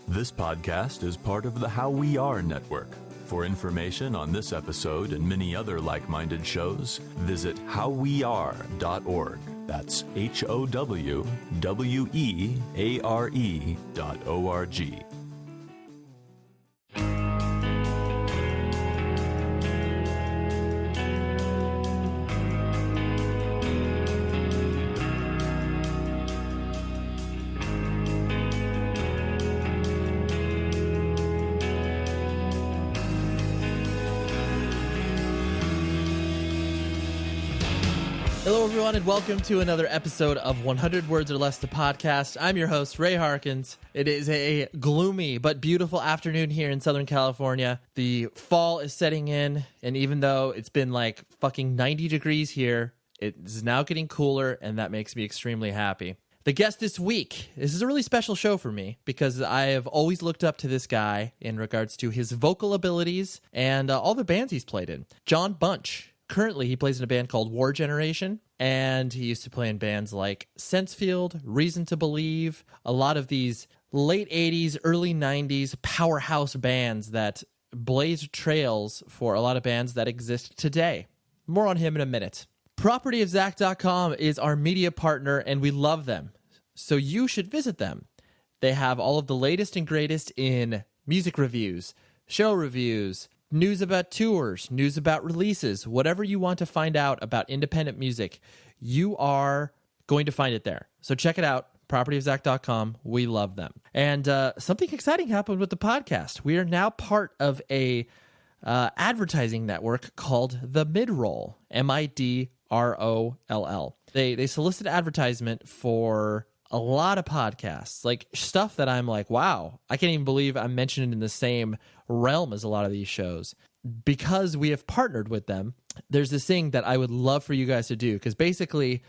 This podcast is part of the How We Are network. For information on this episode and many other like-minded shows, visit howweare.org. That's HOWWEARE.org. Hello, everyone, and welcome to another episode of 100 Words or Less, the podcast. I'm your host, Ray Harkins. It is a gloomy but beautiful afternoon here in Southern California. The fall is setting in, and even though it's been like fucking 90 degrees here, it is now getting cooler, and that makes me extremely happy. The guest this week, this is a really special show for me because I have always looked up to this guy in regards to his vocal abilities and all the bands he's played in. John Bunch. Currently, he plays in a band called War Generation, and he used to play in bands like Sensefield, Reason to Believe, a lot of these late 80s, early 90s powerhouse bands that blazed trails for a lot of bands that exist today. More on him in a minute. PropertyofZach.com is our media partner, and we love them, so you should visit them. They have all of the latest and greatest in music reviews, show reviews, news about tours, news about releases, whatever you want to find out about independent music, you are going to find it there. So check it out, propertyofzach.com. We love them. And something exciting happened with the podcast. We are now part of a advertising network called The Midroll, MIDROLL. They solicit advertisement for a lot of podcasts, like stuff that I'm like, wow, I can't even believe I'm mentioned in the same realm as a lot of these shows. Because we have partnered with them, there's this thing that I would love for you guys to do, because basically,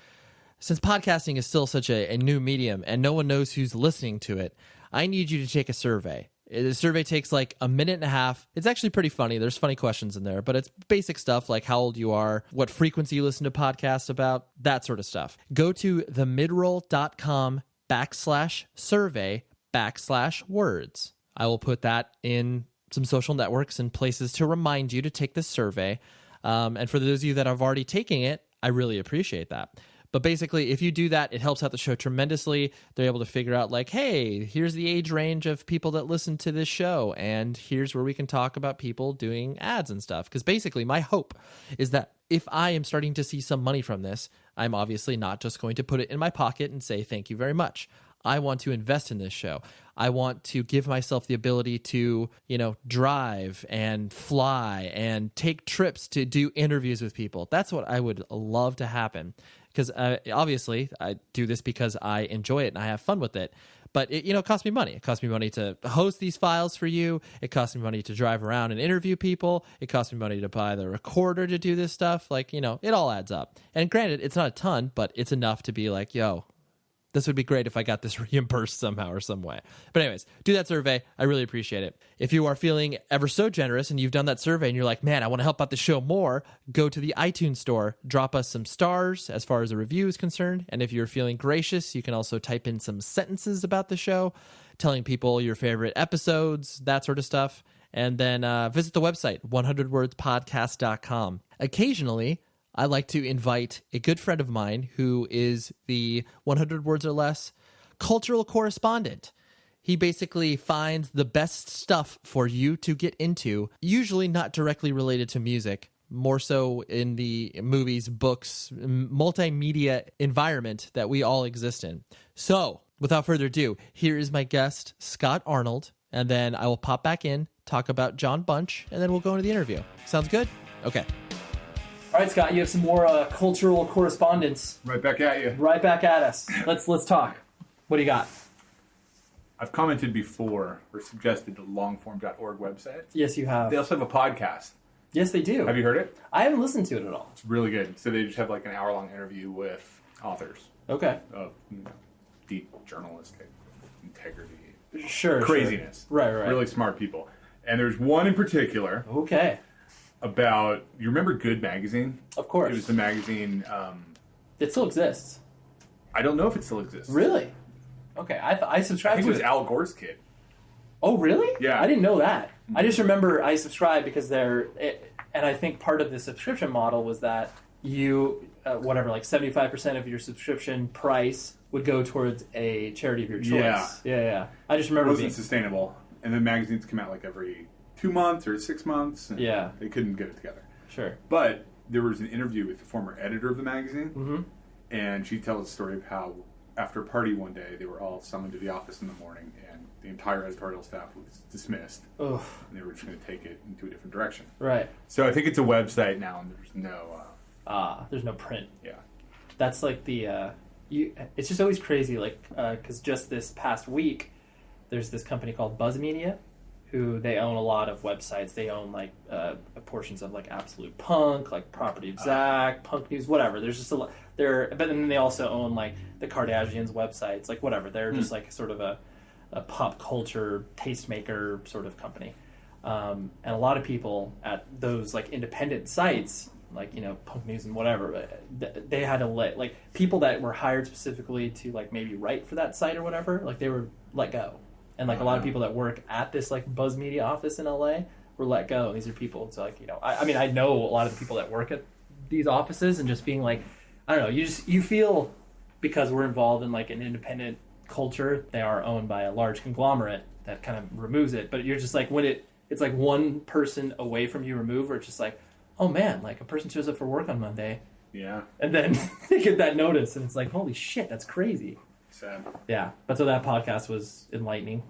since podcasting is still such a new medium and no one knows who's listening to it, I need you to take a survey. The survey takes like a minute and a half. It's actually pretty funny. There's funny questions in there, but it's basic stuff like how old you are, what frequency you listen to podcasts about, that sort of stuff. Go to themidroll.com/survey/words. I will put that in some social networks and places to remind you to take this survey. And for those of you that have already taken it, I really appreciate that. But basically, if you do that, it helps out the show tremendously. They're able to figure out like, hey, here's the age range of people that listen to this show, and here's where we can talk about people doing ads and stuff. Because basically, my hope is that if I am starting to see some money from this, I'm obviously not just going to put it in my pocket and say thank you very much. I want to invest in this show. I want to give myself the ability to, drive and fly and take trips to do interviews with people. That's what I would love to happen. Because obviously, I do this because I enjoy it and I have fun with it. But it costs me money. It costs me money to host these files for you. It costs me money to drive around and interview people. It costs me money to buy the recorder to do this stuff. It all adds up. And granted, it's not a ton, but it's enough to be like, yo, this would be great if I got this reimbursed somehow or some way. But anyways, do that survey. I really appreciate it. If you are feeling ever so generous and you've done that survey and you're like, man, I want to help out the show more, go to the iTunes store, drop us some stars as far as a review is concerned. And if you're feeling gracious, you can also type in some sentences about the show, telling people your favorite episodes, that sort of stuff. And then visit the website, 100wordspodcast.com. Occasionally, I like to invite a good friend of mine who is the 100 Words or Less cultural correspondent. He basically finds the best stuff for you to get into, usually not directly related to music, more so in the movies, books, multimedia environment that we all exist in. So, without further ado, here is my guest, Scott Arnold, and then I will pop back in, talk about John Bunch, and then we'll go into the interview. Sounds good? Okay. All right, Scott, you have some more cultural correspondence. Right back at you. Right back at us. Let's talk. What do you got? I've commented before or suggested the longform.org website. Yes, you have. They also have a podcast. Yes, they do. Have you heard it? I haven't listened to it at all. It's really good. So they just have like an hour-long interview with authors. Okay. Of deep journalistic integrity. Sure. Craziness. Sure. Right. Really smart people. And there's one in particular. Okay. About, you remember Good Magazine? Of course. It was the magazine. It still exists. I don't know if it still exists. Really? Okay, I subscribed to it. I think it was Al Gore's kid. Oh, really? Yeah. I didn't know that. I just remember I subscribed because and I think part of the subscription model was that you, whatever, like 75% of your subscription price would go towards a charity of your choice. Yeah. I just remember it wasn't sustainable. And then magazines come out like every 2 months or 6 months. And they couldn't get it together. Sure. But there was an interview with the former editor of the magazine, and she tells a story of how after a party one day, they were all summoned to the office in the morning, and the entire editorial staff was dismissed. And they were just going to take it into a different direction. Right. So I think it's a website now, and there's no... there's no print. Yeah. That's like the... it's just always crazy, like, because just this past week, there's this company called Buzz Media, who they own a lot of websites. They own, like, portions of, like, Absolute Punk, like Property Exact, Punk News, whatever. There's just a lot... But then they also own, like, the Kardashians' websites, like, whatever. They're just, like, sort of a pop culture tastemaker sort of company. And a lot of people at those, like, independent sites, like, you know, Punk News and whatever, they had to like, people that were hired specifically to, like, maybe write for that site or whatever, like, they were let go. And, like, a lot of people that work at this, like, Buzz Media office in LA were let go. And these are people, it's like, you know, I mean, I know a lot of the people that work at these offices, and just being like, I don't know, you feel, because we're involved in, like, an independent culture, they are owned by a large conglomerate that kind of removes it. But you're just like, when it's like one person away from you removed, or it's just like, oh man, like, a person shows up for work on Monday. Yeah. And then they get that notice, and it's like, holy shit, that's crazy. Sad. Yeah. But so that podcast was enlightening.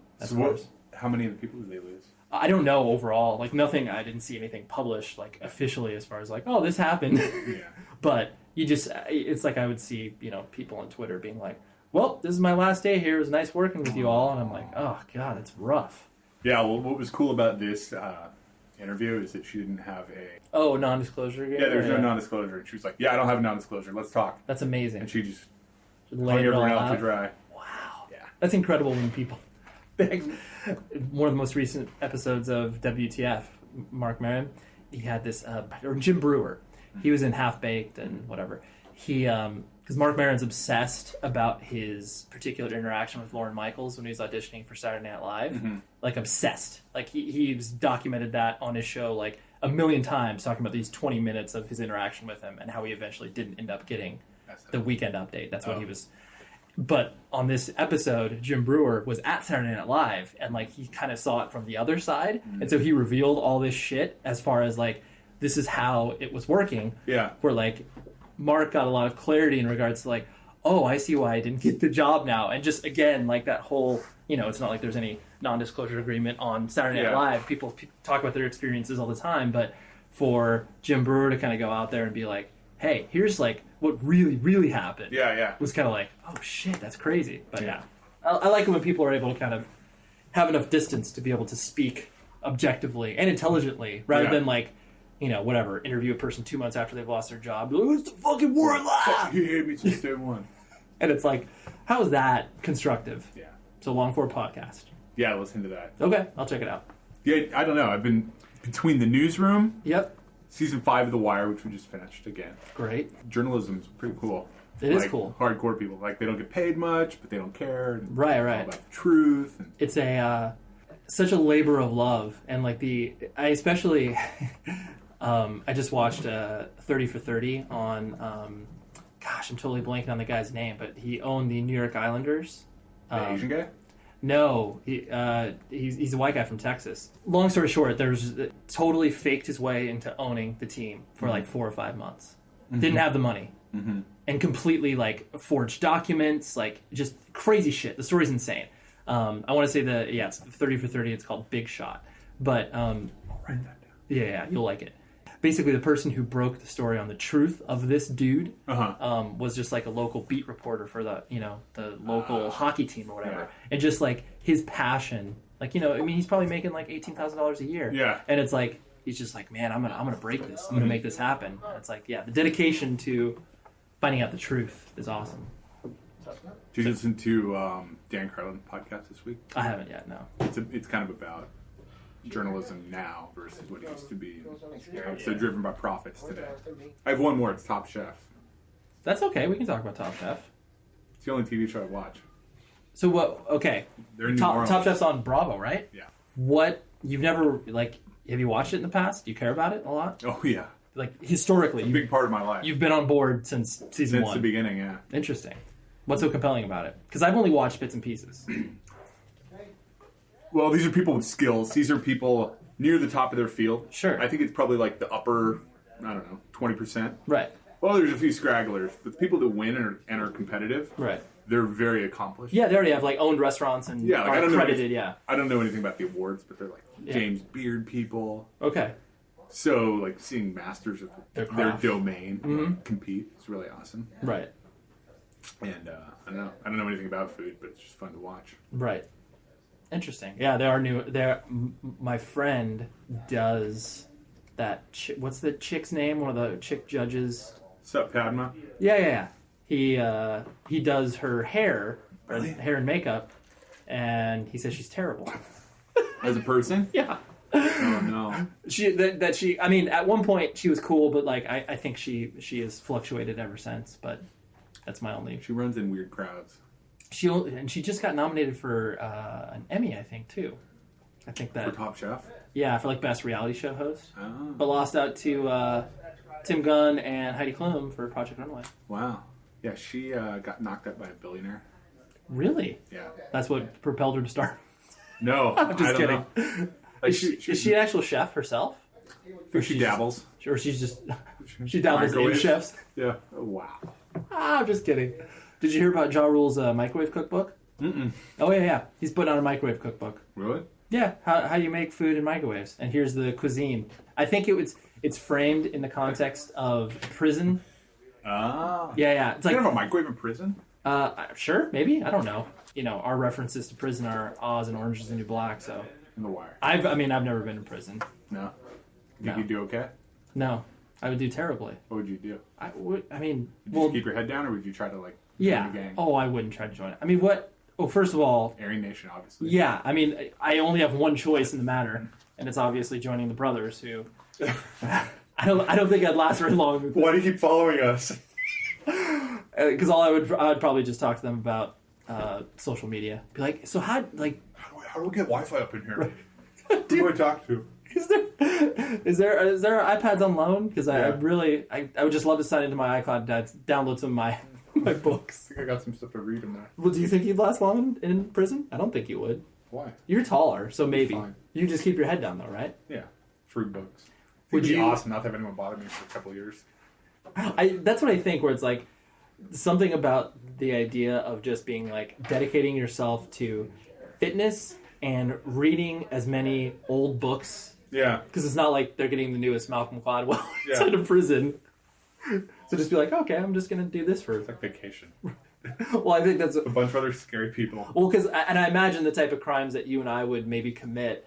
How many of the people did they lose? I don't know overall. Like, nothing, I didn't see anything published, like, officially, as far as, like, oh, this happened. Yeah. But it's like I would see, you know, people on Twitter being like, well, this is my last day here. It was nice working with you all. And I'm like, oh, God, it's rough. Yeah, well, what was cool about this interview is that she didn't have a... Oh, non-disclosure agreement? Yeah, there was no non-disclosure. And she was like, yeah, I don't have a non-disclosure. Let's talk. That's amazing. And she just laid hung it all everyone else out. to dry. Wow. Yeah. That's incredible when people... One of the most recent episodes of WTF, Mark Maron, he had this... or Jim Brewer. He was in Half Baked and whatever. He... because Mark Maron's obsessed about his particular interaction with Lorne Michaels when he was auditioning for Saturday Night Live. Like, obsessed. Like, he's documented that on his show, like, a million times, talking about these 20 minutes of his interaction with him and how he eventually didn't end up getting the Weekend Update. That's what he was... But on this episode, Jim Brewer was at Saturday Night Live, and, like, he kind of saw it from the other side. And so he revealed all this shit as far as, like, this is how it was working. Yeah. Where, like... Mark got a lot of clarity in regards to, like, oh, I see why I didn't get the job now. And just, again, like, that whole, you know, it's not like there's any non-disclosure agreement on Saturday Night Live. People talk about their experiences all the time. But for Jim Brewer to kind of go out there and be like, hey, here's, like, what really, really happened. Yeah. Was kind of like, oh, shit, that's crazy. But, yeah. I like it when people are able to kind of have enough distance to be able to speak objectively and intelligently rather than, like, you know, whatever, interview a person 2 months after they've lost their job. Like, what's the fucking word? He hated me since day one. And it's like, how is that constructive? Yeah. It's a long-form podcast. Yeah, listen to that. Okay, I'll check it out. Yeah, I don't know. I've been between the newsroom, Yep. season 5 of The Wire, which we just finished again. Great. Journalism's pretty cool. It is cool. Hardcore people. Like, they don't get paid much, but they don't care. Right. It's all about the truth. And... It's a such a labor of love. And, like, I especially... I just watched 30 for 30 on, gosh, I'm totally blanking on the guy's name, but he owned the New York Islanders. The Asian guy? No, he's a white guy from Texas. Long story short, totally faked his way into owning the team for like 4 or 5 months. Didn't have the money. And completely, like, forged documents, like, just crazy shit. The story's insane. I want to say it's 30 for 30. It's called Big Shot. But, I'll write that down. Yeah, you'll like it. Basically, the person who broke the story on the truth of this dude was just like a local beat reporter for the local hockey team or whatever. Yeah. And just like his passion, like, you know, I mean, he's probably making like $18,000 a year. Yeah. And it's like, he's just like, man, I'm gonna break this. I'm gonna make this happen. And it's like, yeah, the dedication to finding out the truth is awesome. Did you listen to Dan Carlin's podcast this week? I haven't yet, no. It's kind of about journalism now versus what it used to be. So driven by profits today. I have one more. It's Top Chef. That's okay. We can talk about Top Chef. It's the only TV show I watch. So what? Okay, They're in New Orleans. Top Chef's on Bravo, right? Yeah. What you've never like? Have you watched it in the past? Do you care about it a lot? Oh yeah. Like historically, It's a big part of my life. you've been on board since season Since one. the beginning, yeah. Interesting. What's so compelling about it? Because I've only watched bits and pieces. Well, these are people with skills. These are people near the top of their field. Sure. I think it's probably like the upper, I don't know, 20%. Right. Well, there's a few stragglers, but the people that win and are competitive, Right. they're very accomplished. Yeah, they already have like owned restaurants and Yeah, like, I are don't know credited. if- Yeah. I don't know anything about the awards, but they're like Yeah. James Beard people. Okay. So, like, seeing masters of Their their craft. domain like, compete is really awesome. Right. And I don't know anything about food, but it's just fun to watch. Right. Interesting. Yeah, they are new. My friend does that. What's the chick's name? One of the chick judges. Sup, Padma? Yeah. He does her hair, Really? hair and makeup, and he says she's terrible. As a person? Yeah. Oh no. She. I mean, at one point she was cool, but like I think she has fluctuated ever since. But that's my only. She runs in weird crowds. She just got nominated for an Emmy, I think, too. I think For that Top Chef? yeah, for like best reality show host, Oh. but lost out to Tim Gunn and Heidi Klum for Project Runway. Wow. Yeah, she got knocked up by a billionaire. Really? Yeah. That's what propelled her to start. No, I'm just I don't kidding. know. Like, Is she an actual chef herself? she dabbles. Or she's just she dabbles in Microwave. chefs? Yeah. Oh, wow. I'm just kidding. Did you hear about Ja Rule's microwave cookbook? Mm-mm. Oh yeah. He's put out a microwave cookbook. Really? Yeah, how you make food in microwaves. And here's the cuisine. I think it's framed in the context of prison. Ah. Yeah. It's You like have a microwave in prison? sure, maybe. I don't know. You know, our references to prison are Oz and Orange is the New Black, so In The Wire. I've never been in prison. No. Think No. you'd do okay? No. I would do terribly. What would you do? Would you Would you keep your head down, or would you try to like yeah. join the gang? Oh, I wouldn't try to join it. I mean, what? Oh, first of all, Aryan Nation, obviously. yeah. I mean, I only have one choice in the matter, and it's obviously joining the brothers. Who I don't think I'd last very long. Why do you keep following us? Because I'd probably just talk to them about social media. Be like, so how do we get Wi-Fi up in here? Who do I talk to? is there iPads on loan? Because I Yeah. really would just love to sign into my iCloud to download some of my books. I think I got some stuff to read in there. Well, do you think you'd last long in prison? I don't think you would. Why? You're taller, so maybe. Fine. You just keep your head down though, right? Yeah. Free books. Would It'd be you- awesome not to have anyone bother me for a couple of years. That's what I think, where it's like something about the idea of just being like dedicating yourself to fitness and reading as many old books, Yeah. because it's not like they're getting the newest Malcolm Gladwell Yeah. inside of prison. So just be like, okay, I'm just gonna do this for. It's like vacation. Well, I think that's A bunch of other scary people. well, because and I imagine the type of crimes that you and I would maybe commit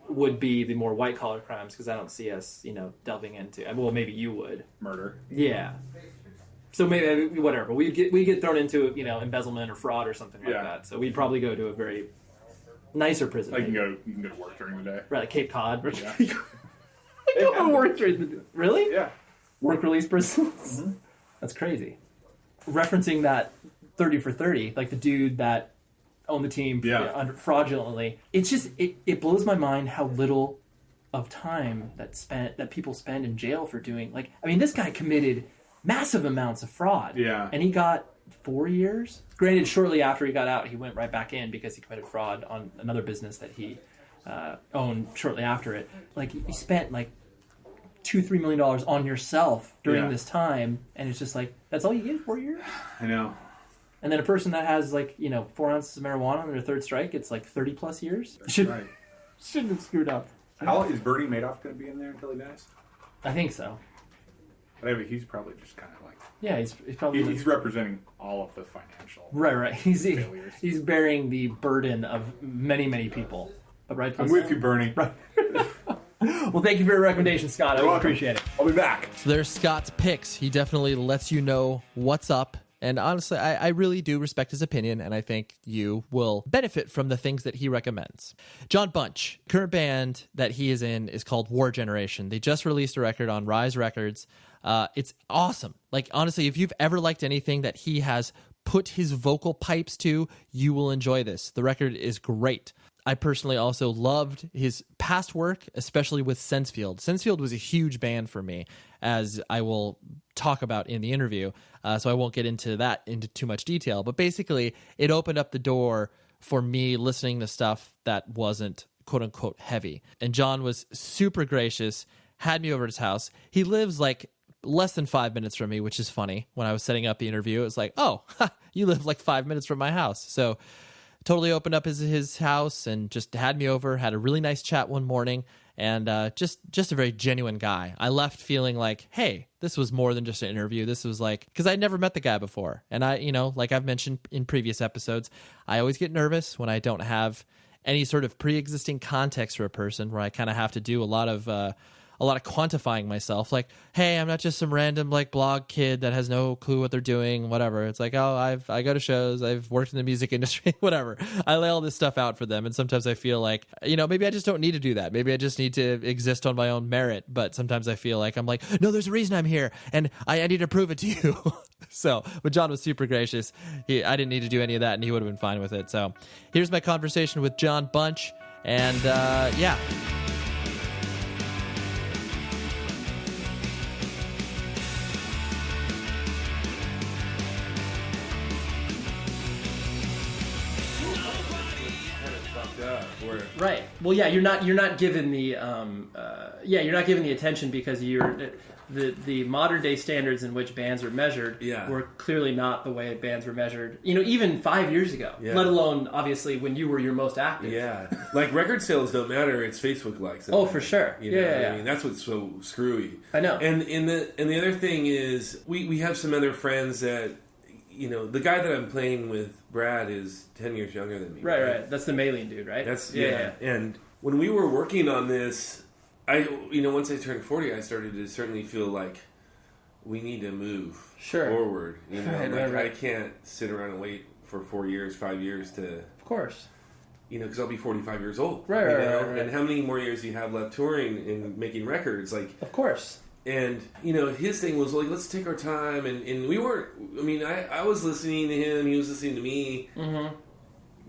would be the more white collar crimes, because I don't see us, delving into. Well, maybe you would. Murder. Yeah. So maybe whatever we get thrown into embezzlement or fraud or something like Yeah. that. So we'd probably go to a very nicer prison. Like you maybe. can go to work during the day. Right, like Cape Cod. Yeah. I go to work during the really Yeah. work release prisons. That's crazy. Referencing that 30 for 30, like the dude that owned the team fraudulently. It's just it blows my mind how little of time that people spend in jail for doing this guy committed massive amounts of fraud. Yeah. And he got 4 years. Granted, shortly after he got out, he went right back in because he committed fraud on another business that he owned shortly after it. Like, you spent like $2-3 million on yourself during Yeah. this time, and it's just like, that's all you get, 4 years? I know. And then a person that has 4 ounces of marijuana on their third strike, it's like 30 plus years. Right. Shouldn't have screwed up. How is Bernie Madoff going to be in there until he dies? I think so. But I mean, he's probably just kind of like Yeah, he's probably he's representing all of the financial right. failures. He's bearing the burden of many people. But I'm with you, Bernie. Right. Well, thank you for your recommendation, Scott. I You're welcome. appreciate it. I'll be back. So there's Scott's picks. He definitely lets you know what's up. And honestly, I really do respect his opinion, and I think you will benefit from the things that he recommends. John Bunch, current band that he is in is called War Generation. They just released a record on Rise Records. It's awesome. Like, honestly, if you've ever liked anything that he has put his vocal pipes to, you will enjoy this. The record is great. I personally also loved his past work, especially with Sensefield. Sensefield was a huge band for me, as I will talk about in the interview, so I won't get into that into too much detail. But basically, it opened up the door for me listening to stuff that wasn't quote-unquote heavy. And John was super gracious, had me over at his house. He lives like less than 5 minutes from me, which is funny. When I was setting up the interview, it was like, oh, you live like 5 minutes from my house. So totally opened up his house and just had me over, had a really nice chat one morning, and just a very genuine guy. I left feeling like, hey, this was more than just an interview. This was like, because I'd never met the guy before. And I, like I've mentioned in previous episodes, I always get nervous when I don't have any sort of pre-existing context for a person, where I kind of have to do a lot of quantifying myself, like, hey, I'm not just some random like blog kid that has no clue what they're doing, whatever. It's like, oh, I go to shows, I've worked in the music industry, whatever. I lay all this stuff out for them, and sometimes I feel like, maybe I just don't need to do that. Maybe I just need to exist on my own merit. But sometimes I feel like I'm like, no, there's a reason I'm here, and I need to prove it to you. But John was super gracious. I didn't need to do any of that, and he would have been fine with it. So here's my conversation with John Bunch, and yeah. Right. Well, yeah, you're not given the you're not given the attention because the modern day standards in which bands are measured were clearly not the way bands were measured. Even 5 years ago, let alone obviously when you were your most active. Yeah, like record sales don't matter. It's Facebook likes. Oh, for sure. I mean, that's what's so screwy. I know. And the other thing is we have some other friends that. The guy that I'm playing with, Brad, is 10 years younger than me. Right. That's the Maylene dude, right? That's yeah. And when we were working on this, once I turned 40, I started to certainly feel like we need to move forward. Right. I can't sit around and wait for 4 years, 5 years to. Of course. Because I'll be 45 years old. Right. And how many more years do you have left touring and making records? Like, of course. And, his thing was like, let's take our time. And we weren't, I was listening to him, he was listening to me. Mm-hmm.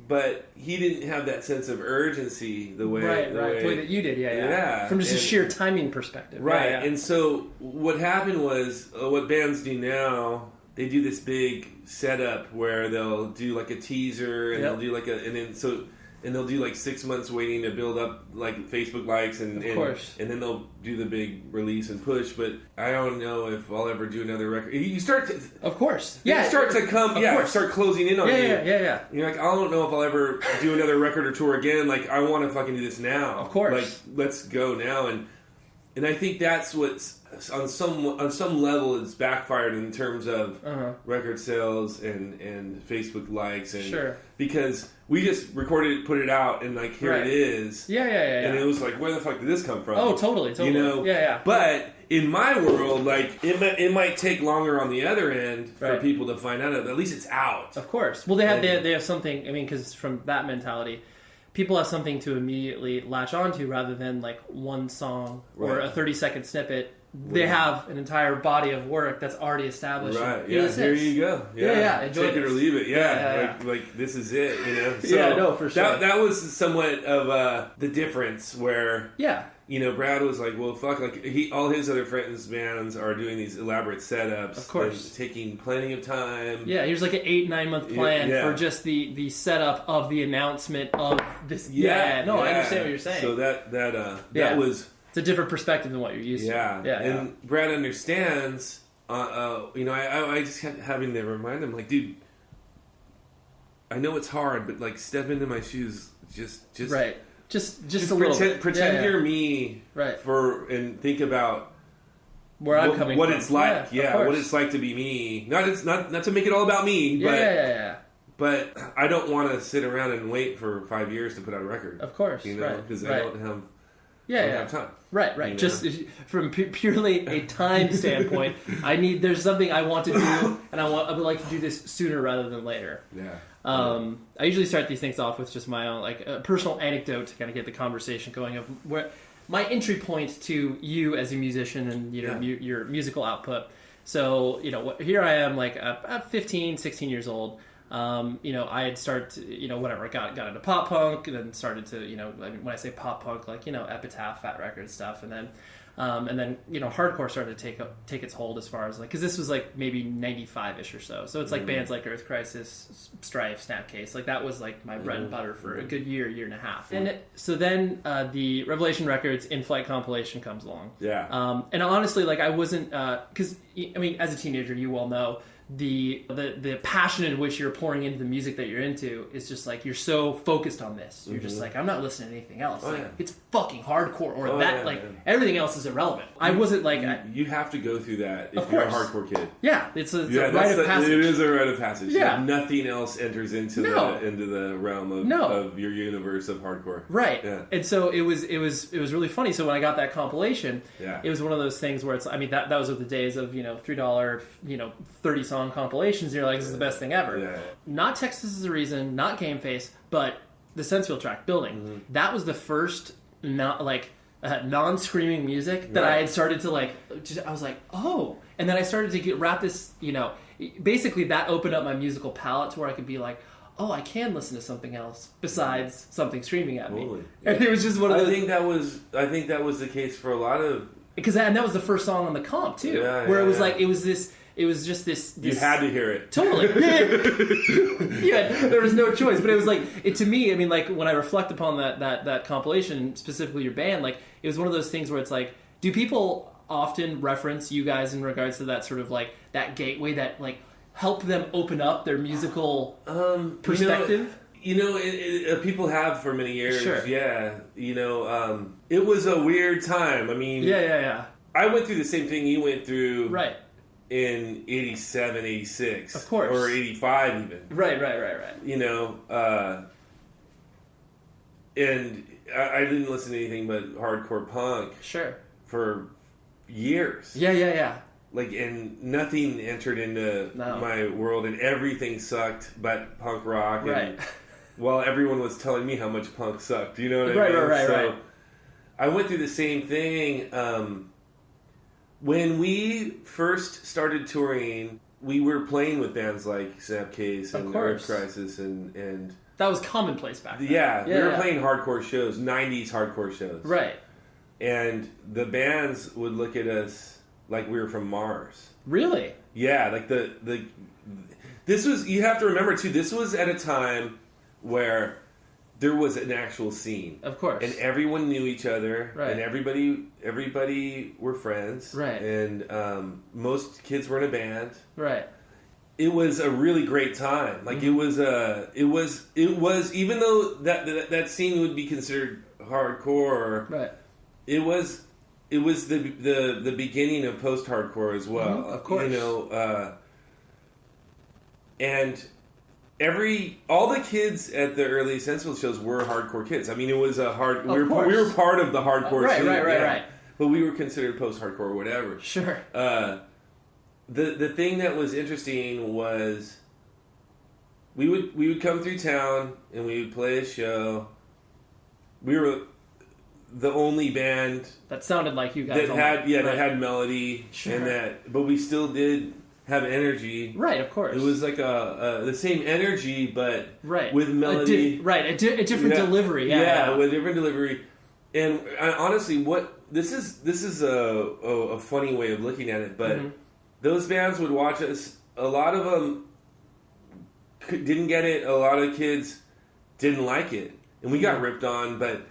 But he didn't have that sense of urgency the way that you did, yeah. From just a sheer timing perspective. Right. Yeah. And so what happened was, what bands do now, they do this big setup where they'll do like a teaser and they'll do like and they'll do like 6 months waiting to build up like Facebook likes and then they'll do the big release and push. But I don't know if I'll ever do another record. You start to, of course, start to come, start closing in on you. Yeah. You're like, I don't know if I'll ever do another record or tour again. Like, I want to fucking do this now. Of course, like let's go now. And I think that's what's on some level it's backfired in terms of record sales and Facebook likes and because we just recorded it, put it out, and like here it is. Yeah. And it was like, where the fuck did this come from? Oh, totally. Yeah. But in my world, like it might take longer on the other end for people to find out. At least it's out. Of course. Well, they have something. Because from that mentality, people have something to immediately latch onto rather than like one song or a 30-second snippet. They have an entire body of work that's already established. Right. Yeah. Here you go. Yeah. Take it or leave it. Yeah. Like this is it. So for sure. That was somewhat of the difference where. Yeah. Brad was like, well, fuck, like all his other friends' bands are doing these elaborate setups, of course, taking plenty of time. Yeah, here's like an 8-9 month plan for just the setup of the announcement of this. I understand what you're saying. So that was. It's a different perspective than what you're used to. Yeah. And Brad understands. I just kept having to remind him, like, dude, I know it's hard, but like, step into my shoes, just right. Just a little bit. Pretend you're me, right? And think about where I'm coming what from. It's like, what it's like to be me. Not to make it all about me, but But I don't want to sit around and wait for 5 years to put out a record. Of course, because I don't have. Have time. Right. Just from purely a time standpoint, there's something I want to do, and I would like to do this sooner rather than later. Yeah. I usually start these things off with just my own a personal anecdote to kind of get the conversation going of where my entry point to you as a musician and your musical output. So, here I am, like, 15, 16 years old. I had started to, whatever, got into pop punk, and then started to, when I say pop punk, like, Epitaph, Fat Record stuff, and then hardcore started to take its hold as far as, like, because this was, like, maybe 95-ish or so. So it's, like, bands like Earth Crisis, Strife, Snapcase. Like, that was, like, my bread and butter for a good year and a half. And so then the Revelation Records In-Flight compilation comes along. Yeah. And honestly, like, I wasn't, because, as a teenager, you well know, the passion in which you're pouring into the music that you're into is just like, you're so focused on this. You're just like, I'm not listening to anything else. It's fucking hardcore, or everything else is irrelevant. I wasn't like... You have to go through that if you're a hardcore kid. Yeah, it's a rite of passage. It is a rite of passage. Yeah. Like, nothing else enters into the realm of your universe of hardcore. Right. Yeah. And so it was really funny. So when I got that compilation, it was one of those things where it's, that was with the days of, $3, 30 song compilations, and you're like, this is the best thing ever. Yeah. Not Texas is a Reason, not Game Face, but the Sensefield track, Building. That was the first non-screaming music that I had started to I was like, oh. And then I started to wrap this, basically that opened up my musical palette to where I could be like, oh, I can listen to something else besides something screaming at me. And it was just one of those... I think that was the case for a lot of... Because that was the first song on the comp, too. Where it was like, it was just this... You had to hear it. Totally. There was no choice. But it was like, to me, when I reflect upon that compilation, specifically your band, like, it was one of those things where it's like, do people often reference you guys in regards to that sort of, like, that gateway that, like, helped them open up their musical perspective? People have for many years. Sure. Yeah. It was a weird time. Yeah. I went through the same thing you went through. Right. In 87, 86. Of course. Or 85 even. Right. And I didn't listen to anything but hardcore punk. Sure. For years. Yeah. Like, and nothing entered into my world, and everything sucked but punk rock. Right. And while everyone was telling me how much punk sucked, you know what I mean? Right. I went through the same thing. When we first started touring, we were playing with bands like Snapcase and Earth Crisis and that was commonplace back then. Yeah, we were playing hardcore shows, 90s hardcore shows. Right. And the bands would look at us like we were from Mars. Really? Yeah, like this was, you have to remember too, this was at a time where there was an actual scene. Of course. And everyone knew each other. Right. And everybody were friends. Right. And most kids were in a band. Right. It was a really great time. Like, it was even though that scene would be considered hardcore. Right. It was the beginning of post-hardcore as well. Of course. And all the kids at the early Sensefield shows were hardcore kids. It was a hard... We were part of the hardcore scene. Right. But we were considered post-hardcore or whatever. Sure. The thing that was interesting was we would come through town and we would play a show. We were the only band that sounded like you guys that had melody, sure. but we still did have energy. Right, of course. It was like the same energy, but right. with melody. A different delivery. Yeah, with a different delivery. And honestly, this is a funny way of looking at it, but those bands would watch us. A lot of them didn't get it. A lot of kids didn't like it, and we got ripped on. But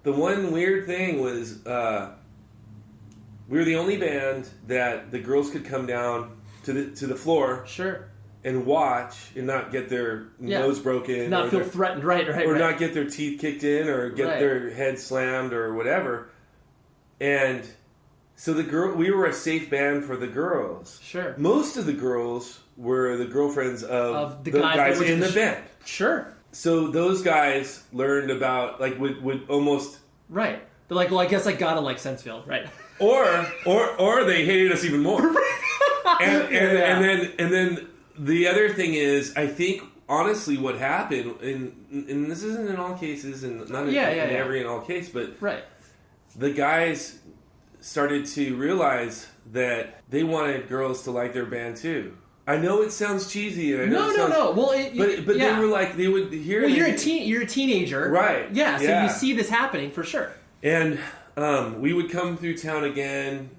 the one weird thing was we were the only band that the girls could come down to the floor, sure, and watch and not get their nose broken, not feel threatened, right, or not get their teeth kicked in, or get their head slammed, or whatever. And so we were a safe band for the girls. Sure. Most of the girls were the girlfriends of the guys in the band. Sure. So those guys learned about, like, would almost... Right. They're like, well, I guess I gotta like Sensefield, right? Or they hated us even more. And then the other thing is, I think, honestly, what happened, and this isn't in all cases, and not in every in all case, but right. The guys started to realize that they wanted girls to like their band too. I know it sounds cheesy, and I know it sounds, no. Well, but they were like, they would hear. Well, you're a teenager, right? Yeah, so you see this happening for sure. And we would come through town again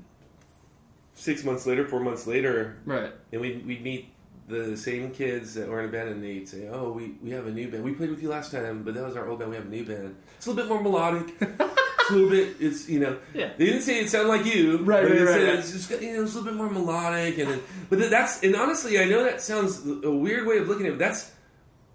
6 months later, 4 months later, right? And we'd meet the same kids that were in a band, and they'd say, "Oh, we have a new band. We played with you last time, but that was our old band. We have a new band. It's a little bit more melodic." It's a little bit, it's, you know, yeah. They didn't say it sounded like you, right? But Right. It's just, you know, it's a little bit more melodic, and then, but that's, and honestly, I know that sounds a weird way of looking at it. But that's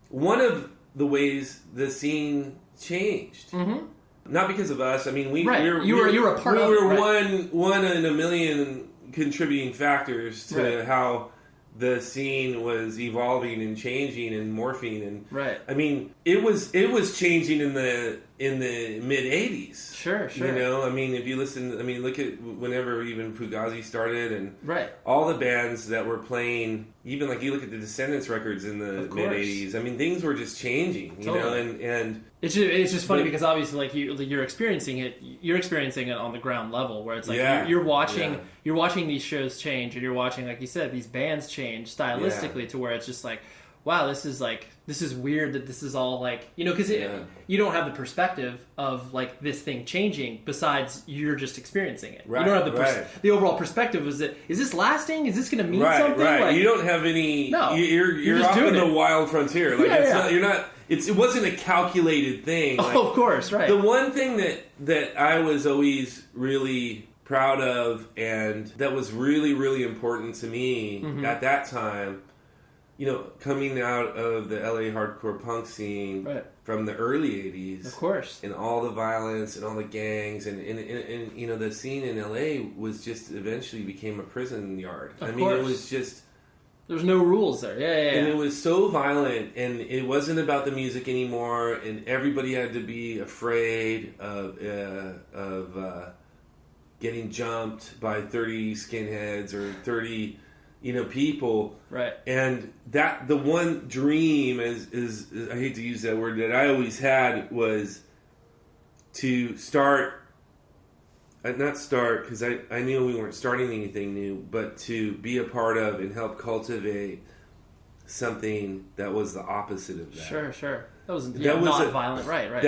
one of the ways the scene changed. Mm-hmm. Not because of us. I mean, you were a part of it. We were one in a million contributing factors to how the scene was evolving and changing and morphing, and I mean, it was changing in the mid '80s. Sure. You know, I mean, if you listen, I mean, look at whenever even Fugazi started, and right. all the bands that were playing, even like you look at the Descendants records in the mid '80s. I mean, things were just changing. You know, and it's just funny because obviously, like you're experiencing it on the ground level, where it's like you're watching these shows change, and you're watching, like you said, these bands change stylistically to where it's just like, wow, this is weird that this is all like, you know, because you don't have the perspective of like this thing changing besides you're just experiencing it. Right, you don't have the overall perspective. Is this lasting? Is this going to mean something? Right. Like, you don't have any. No, you're off in the wild frontier. Like you're not. It wasn't a calculated thing. Like, of course, right. The one thing that I was always really proud of, and that was really, really important to me at that time, you know, coming out of the LA hardcore punk scene from the early 80s. Of course. And all the violence and all the gangs and you know, the scene in LA was just eventually became a prison yard. Of course. Mean, it was just... There's no rules there. Yeah. And it was so violent, and it wasn't about the music anymore, and everybody had to be afraid of getting jumped by 30 skinheads or 30, you know, people. Right. And that the one dream is I hate to use that word, that I always had was to not start, because I knew we weren't starting anything new, but to be a part of and help cultivate something that was the opposite of that. Sure. That was not violent, right.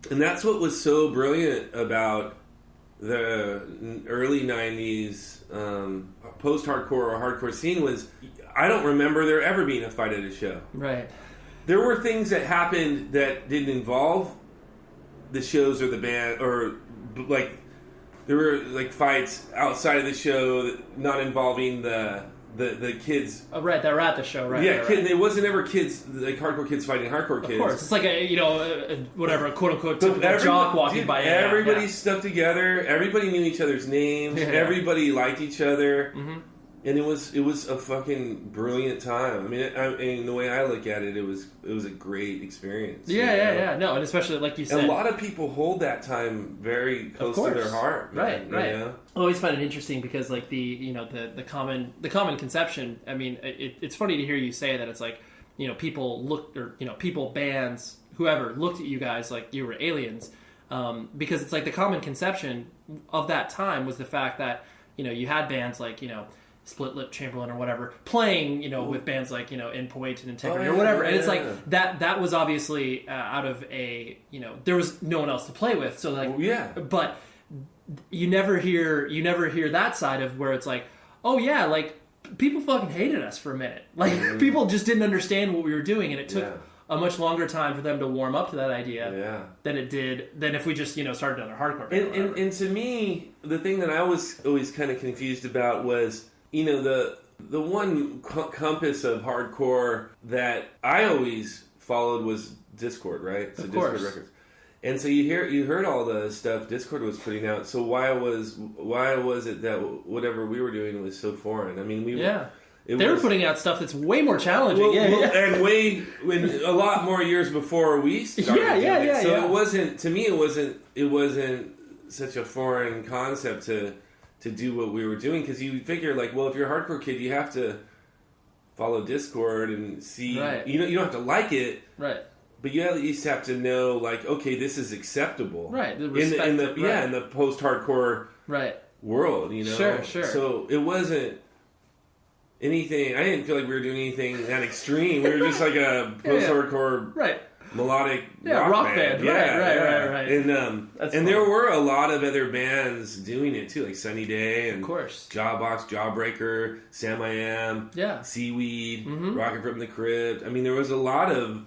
And that's what was so brilliant about the early 90s post-hardcore or hardcore scene was, I don't remember there ever being a fight at a show. Right. There were things that happened that didn't involve the shows or the band, or like there were like fights outside of the show not involving the kids. Oh, right, that were at the show, right? Yeah, right. It wasn't ever kids, like hardcore kids fighting hardcore kids. Of course, it's like a quote unquote typical jock walking by. Everybody stuck together. Everybody knew each other's names. Yeah. Everybody liked each other. Mm-hmm. And it was a fucking brilliant time. I mean, the way I look at it, it was a great experience. Yeah. No, and especially like you said, and a lot of people hold that time very close to their heart. Man, right. You know? I always find it interesting because like the common conception. I mean, it's funny to hear you say that. It's like, you know, people, bands, whoever looked at you guys like you were aliens, because it's like the common conception of that time was the fact that, you know, you had bands like, you know, Split Lip Chamberlain or whatever playing, you know, with bands like, you know, In Point and Integrity or whatever, and it's like that was obviously out of a, you know, there was no one else to play with, so like but you never hear that side of where it's like, oh yeah, like people fucking hated us for a minute, like people just didn't understand what we were doing, and it took a much longer time for them to warm up to that idea than if we just, you know, started another hardcore band. And to me, the thing that I was always kind of confused about was, you know, the one compass of hardcore that I always followed was Discord, right? So Discord Records. And so you heard all the stuff Discord was putting out. So why was it that whatever we were doing was so foreign? I mean, they were putting out stuff that's way more challenging, and a lot more years before we started. So it wasn't, to me, it wasn't such a foreign concept to do what we were doing, because you figure, like, well, if you're a hardcore kid, you have to follow Discord and see. Right. You don't have to like it, right? but you at least have to know, like, okay, this is acceptable, right? In the post-hardcore world, you know. Sure. So it wasn't anything. I didn't feel like we were doing anything that extreme. We were just like a post-hardcore, melodic rock band. Right. And there were a lot of other bands doing it too, like Sunny Day and of course Jawbox, Jawbreaker, Sam I Am, Seaweed, Rocket from the Crypt. I mean, there was a lot of,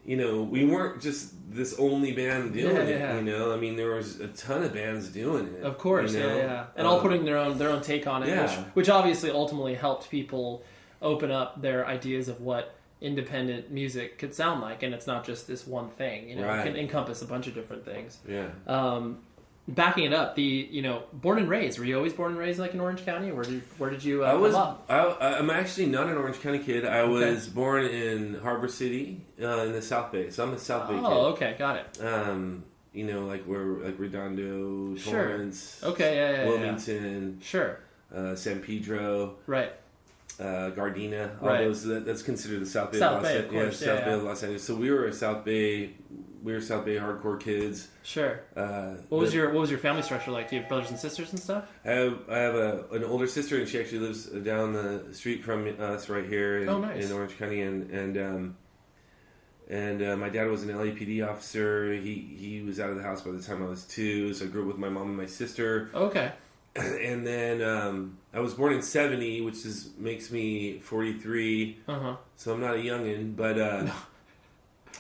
you know, we weren't just this only band doing it. You know, I mean, there was a ton of bands doing it. Of course, you know? and all putting their own take on it, which obviously ultimately helped people open up their ideas of what independent music could sound like, and it's not just this one thing. You know, it can encompass a bunch of different things. Backing it up, born and raised. Were you always born and raised like in Orange County? Where did you come up? I'm actually not an Orange County kid. I was born in Harbor City in the South Bay, so I'm a South Bay kid. Oh, okay, got it. You know, like Redondo, Torrance, Wilmington, San Pedro, Gardena, all those. That's considered the South Bay. South Bay, of course. South Bay of Los Angeles. So we were South Bay hardcore kids. Sure. What was your family structure like? Do you have brothers and sisters and stuff? I have an older sister, and she actually lives down the street from us right here in Orange County. And my dad was an LAPD officer. He was out of the house by the time I was 2, so I grew up with my mom and my sister. Okay. And then I was born in 70, which makes me 43. So I'm not a youngin', but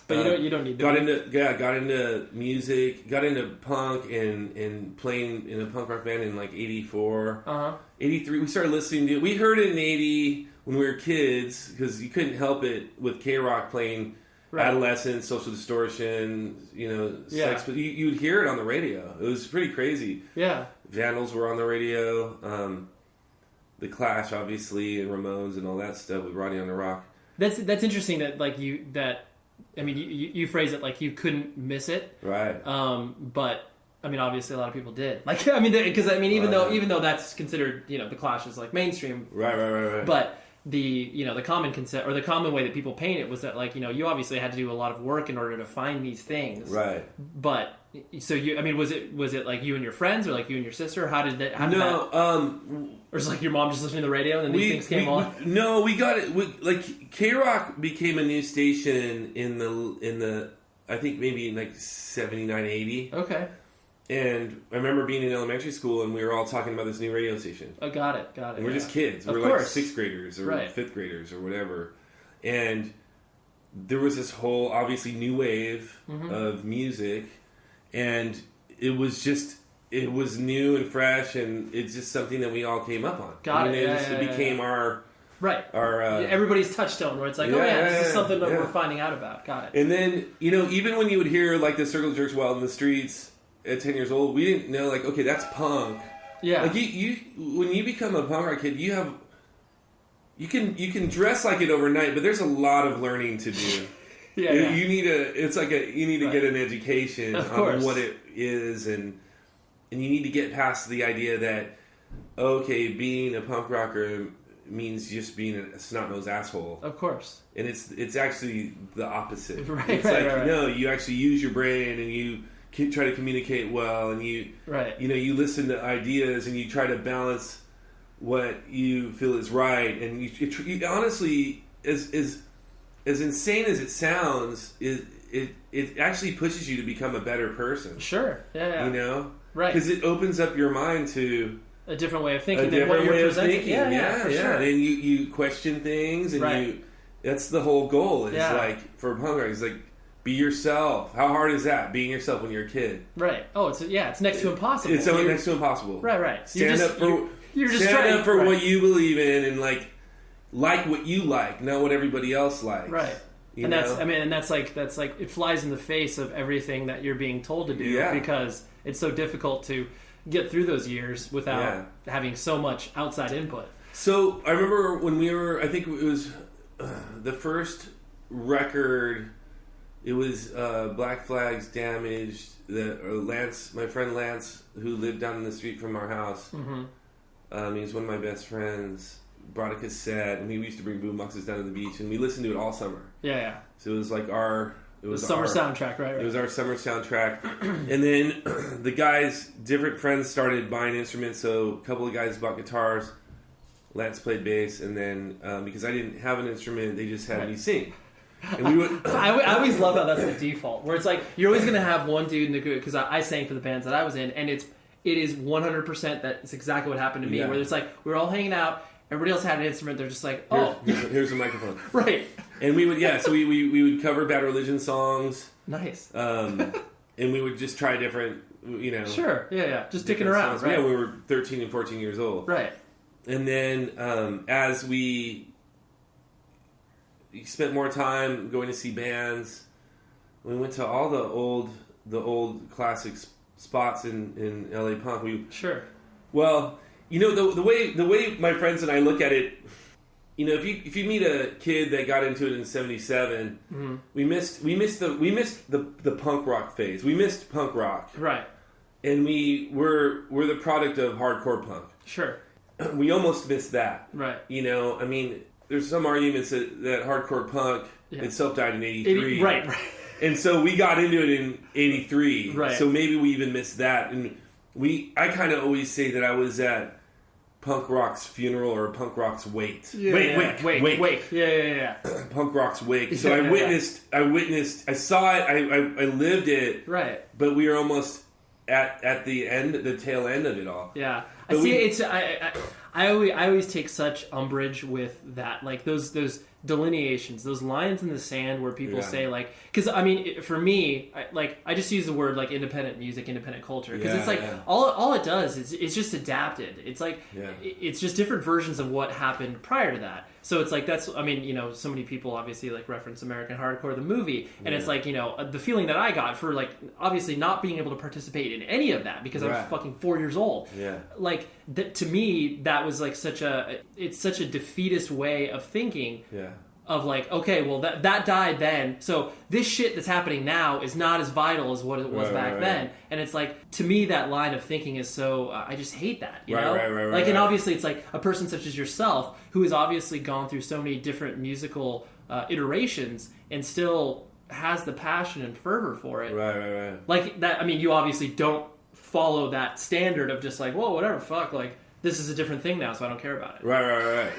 but you don't need to. Got into music, got into punk, and playing in a punk rock band in like 84. 83. We started listening to it. We heard it in 80 when we were kids because you couldn't help it with K-Rock playing. Adolescence, Social Distortion, sex, but you'd hear it on the radio. It was pretty crazy. Yeah. Vandals were on the radio. The Clash, obviously, and Ramones and all that stuff with Rodney on the Rock. That's interesting that you phrase it like you couldn't miss it. Right. But I mean, obviously, a lot of people did. Like, I mean, because even though that's considered, the Clash is like mainstream. Right. But the common concept or the common way that people paint it was that you obviously had to do a lot of work in order to find these things. Right. But so was it like you and your friends or like you and your sister? How did that? Or is it like your mom just listening to the radio and then these things came on? No, we got it. Like K-Rock became a new station in the I think maybe in like 79, 80. Okay. And I remember being in elementary school and we were all talking about this new radio station. Oh, got it. And we're just kids. We're like 6th graders or 5th graders or whatever. And there was this whole, obviously, new wave of music. And it was new and fresh, and it's just something that we all came up on. It became our... Right. Everybody's touchstone where it's like, this is something that we're finding out about. Got it. And then, even when you would hear like the Circle Jerks Wild in the Streets... At 10 years old, we didn't know, like, okay, that's punk. Yeah. Like, you when you become a punk rock kid, you can dress like it overnight, but there's a lot of learning to do. You need to get an education on what it is, and you need to get past the idea that, okay, being a punk rocker means just being a snot-nosed asshole. Of course. And it's actually the opposite. No, you actually use your brain, and you try to communicate well, and you you listen to ideas, and you try to balance what you feel is right, and you honestly, as insane as it sounds, it actually pushes you to become a better person. Sure, right, because it opens up your mind to a different way of thinking than what you're presenting. Sure. And you question things, and that's the whole goal. Is like for punk rock, it's like, be yourself. How hard is that? Being yourself when you're a kid. Right. Oh, it's next to impossible. It's next to impossible. Right. Stand up for what you believe in, and like what you like, not what everybody else likes. Right. That's like it flies in the face of everything that you're being told to do because it's so difficult to get through those years without having so much outside input. So I remember when I think it was the first record. It was Black Flag's Damaged. My friend Lance, who lived down the street from our house, he was one of my best friends, brought a cassette, and we used to bring boomboxes down to the beach, and we listened to it all summer. Yeah. So it was like our It was the summer our soundtrack, right? It was our summer soundtrack. And then the guys, different friends started buying instruments. So a couple of guys bought guitars. Lance played bass. And then because I didn't have an instrument, they just had me sing. And we would. I always love how that's the default, where it's like you're always going to have one dude in the group, because I sang for the bands that I was in, and it is 100% that's exactly what happened to me, where it's like we were all hanging out, everybody else had an instrument, they're just like, oh, here's a microphone, right? And we would so we would cover Bad Religion songs, Nice, and we would just try different, sure, just dicking around, songs. right? Yeah, we were 13 and 14 years old, right? And then as we spent more time going to see bands, we went to all the old classic spots in LA punk. Sure. Well, the way my friends and I look at it, if you meet a kid that got into it in '77, mm-hmm. we missed the punk rock phase. We missed punk rock, right? And we're the product of hardcore punk. Sure. We almost missed that, right? I mean, there's some arguments that hardcore punk itself died in '83, right? And so we got into it in '83, right? So maybe we even missed that. And I kind of always say that I was at punk rock's funeral or punk rock's wake. Wake. Yeah. Punk rock's wake. So I witnessed, I saw it, I lived it, right? But we were almost at the tail end of it all. Yeah, I always take such umbrage with that, like those delineations, those lines in the sand where people say, like, because I mean, for me, I just use the word like independent music, independent culture, because it's like all it does is it's just adapted. It's like it's just different versions of what happened prior to that. So it's like so many people obviously like reference American Hardcore, the movie, and it's like, the feeling that I got for like obviously not being able to participate in any of that because I was fucking 4 years old. Yeah, like to me that was like such a defeatist way of thinking. Yeah. Of like, okay, well that died then, so this shit that's happening now is not as vital as what it was back then. And it's like, to me, that line of thinking is so I just hate that, you know? Like, and obviously it's like a person such as yourself who has obviously gone through so many different musical iterations and still has the passion and fervor for it. Right. Like that, I mean, you obviously don't follow that standard of just like, whoa, whatever, fuck, like this is a different thing now, so I don't care about it. Right.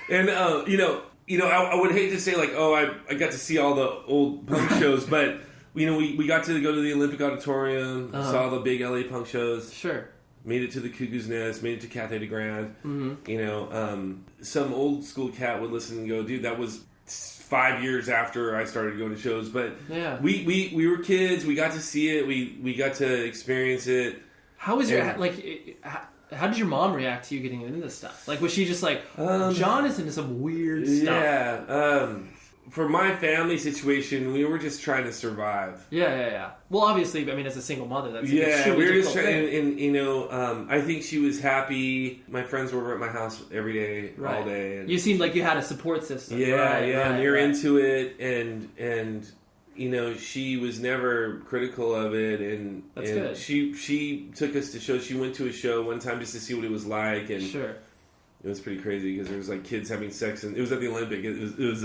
And I would hate to say like, oh, I got to see all the old punk shows, but we got to go to the Olympic Auditorium, saw the big LA punk shows. Sure. Made it to the Cuckoo's Nest, made it to Cathay de Grande. Mm-hmm. Some old school cat would listen and go, dude, that was 5 years after I started going to shows. But we were kids. We got to see it. We got to experience it. How was how did your mom react to you getting into this stuff? Like, was she just like, John is into some weird stuff? Yeah. For my family situation, we were just trying to survive. Yeah. Well, obviously, I mean, as a single mother, that's we were just trying. And I think she was happy. My friends were over at my house every day, all day. And you seemed like you had a support system. Yeah. And you're into it, and she was never critical of it, and good. She took us to shows. She went to a show one time just to see what it was like, and sure, it was pretty crazy because there was like kids having sex, and it was at the Olympic. It was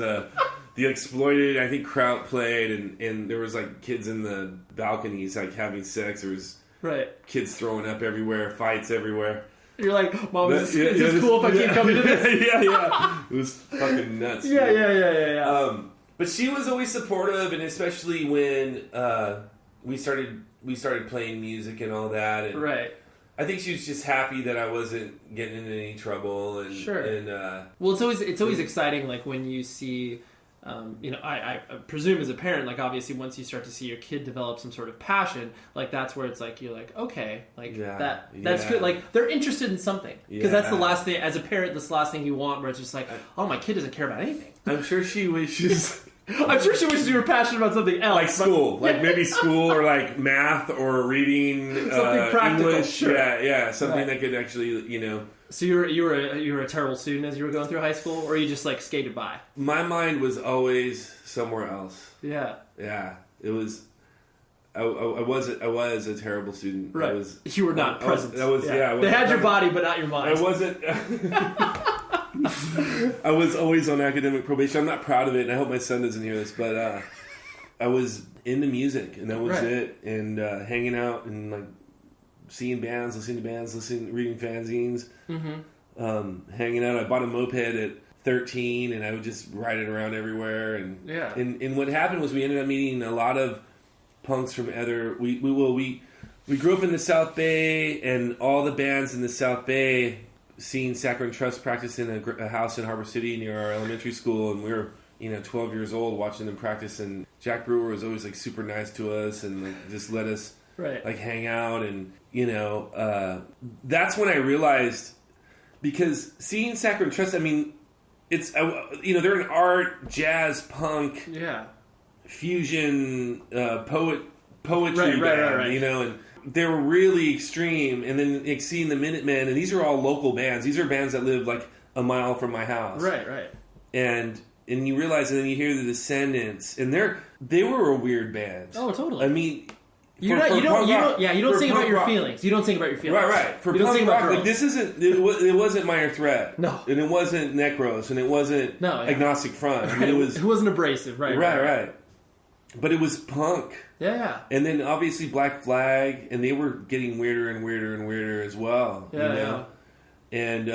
the Exploited. I think Kraut played, and there was like kids in the balconies like having sex. There was kids throwing up everywhere, fights everywhere. You're like, Mom, is this cool if I keep coming to this? Yeah. It was fucking nuts. Yeah. But she was always supportive, and especially when we started playing music and all that. And I think she was just happy that I wasn't getting into any trouble. And sure. And well, it's always exciting, like when you see. I presume as a parent, like obviously once you start to see your kid develop some sort of passion, like that's where it's like you're like, okay, like that's good. Like they're interested in something, because that's the last thing as a parent. That's the last thing you want, where it's just like, oh, my kid doesn't care about anything. I'm sure she wishes. You were passionate about something else, like school, like maybe school or like math or reading, something practical. English. Sure. Yeah, something that could actually, So you were a terrible student as you were going through high school, or you just like skated by? My mind was always somewhere else. Yeah. It was. I was a terrible student. Right. You were not present. They had your body, but not your mind. I wasn't. I was always on academic probation. I'm not proud of it, and I hope my son doesn't hear this. But I was into music, and that was Right. it. And hanging out and like seeing bands, listening to bands, reading fanzines, hanging out. I bought a moped at 13, and I would just ride it around everywhere. And Yeah. and what happened was we ended up meeting a lot of punks from other. We grew up in the South Bay, and all the bands in the South Bay seen Saccharine Trust practice in a house in Harbor City near our elementary school, and we were 12 years old watching them practice. And Jack Brewer was always like super nice to us and like just let us Right. like hang out. And that's when I realized, because seeing Saccharine Trust, I mean, it's they're an art, jazz, punk, Yeah. fusion, poetry Right, band, right. and they were really extreme. And then like, seeing the Minutemen, and these are all local bands. These are bands that live like a mile from my house. Right. And you realize, and then you hear the Descendants, and they were a weird band. Oh, totally. I mean, You for don't punk rock- don't for sing about punk your rock- feelings. You don't sing about your feelings. Right. For you don't sing punk about rock, like girls. this isn't. It wasn't Minor Threat. No. And it wasn't Necros, and it wasn't Agnostic Front. I mean, It wasn't abrasive, right? right. But it was punk. Yeah. And then obviously Black Flag, and they were getting weirder and weirder and weirder as well. Yeah. And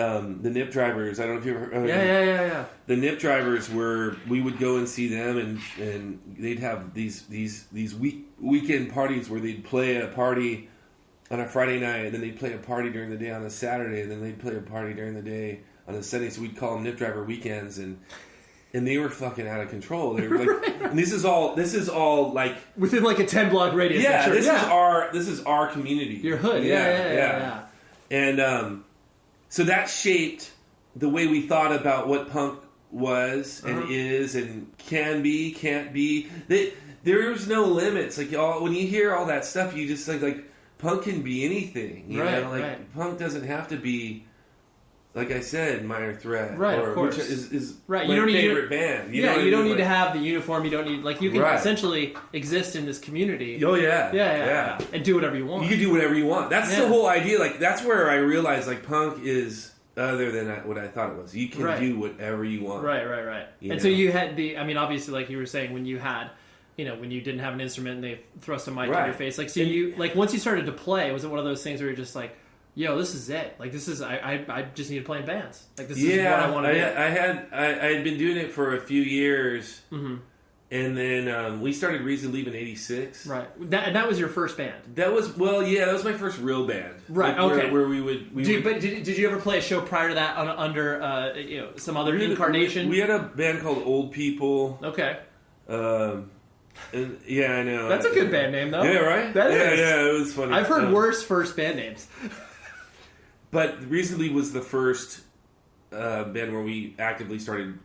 the Nip Drivers, I don't know if you ever... Yeah. The Nip Drivers we would go and see them, and they'd have these weekend parties where they'd play a party on a Friday night, and then they'd play a party during the day on a Saturday, and then they'd play a party during the day on a Sunday, so we'd call them Nip Driver weekends, and they were fucking out of control. They were like, and this is all like Within like a 10-block radius. yeah, I'm sure. this is our community. Your hood. Yeah. And so that shaped the way we thought about what punk was and is and can be, can't be. There's no limits. Like when you hear all that stuff, you just like punk can be anything. You know? Like punk doesn't have to be, like I said, Minor Threat. Right, or, of course. Which is Right, my you don't need favorite band. You don't need to have the uniform. You don't need you can essentially exist in this community. Oh yeah. Yeah. And do whatever you want. You can do whatever you want. That's the whole idea. Like that's where I realized like punk is other than what I thought it was. You can do whatever you want. Right. You and know? so you had obviously like you were saying when you had, when you didn't have an instrument and they thrust a mic in your face. Like so you like once you started to play, was it one of those things where you're just like, yo, this is it. Like this is I just need to play in bands. Like this is what I want to do. I had been doing it for a few years. Mm-hmm. And then we started Reason to Leave in '86. Right, and that was your first band. That was my first real band. Right, like, okay. Where we would. But did you ever play a show prior to that under some other incarnation? We had a band called Old People. Okay. And, yeah, I know. That's a good band name, though. Yeah, right. That is. Yeah, it was funny. I've heard worse first band names. But Reason to Leave was the first band where we actively started.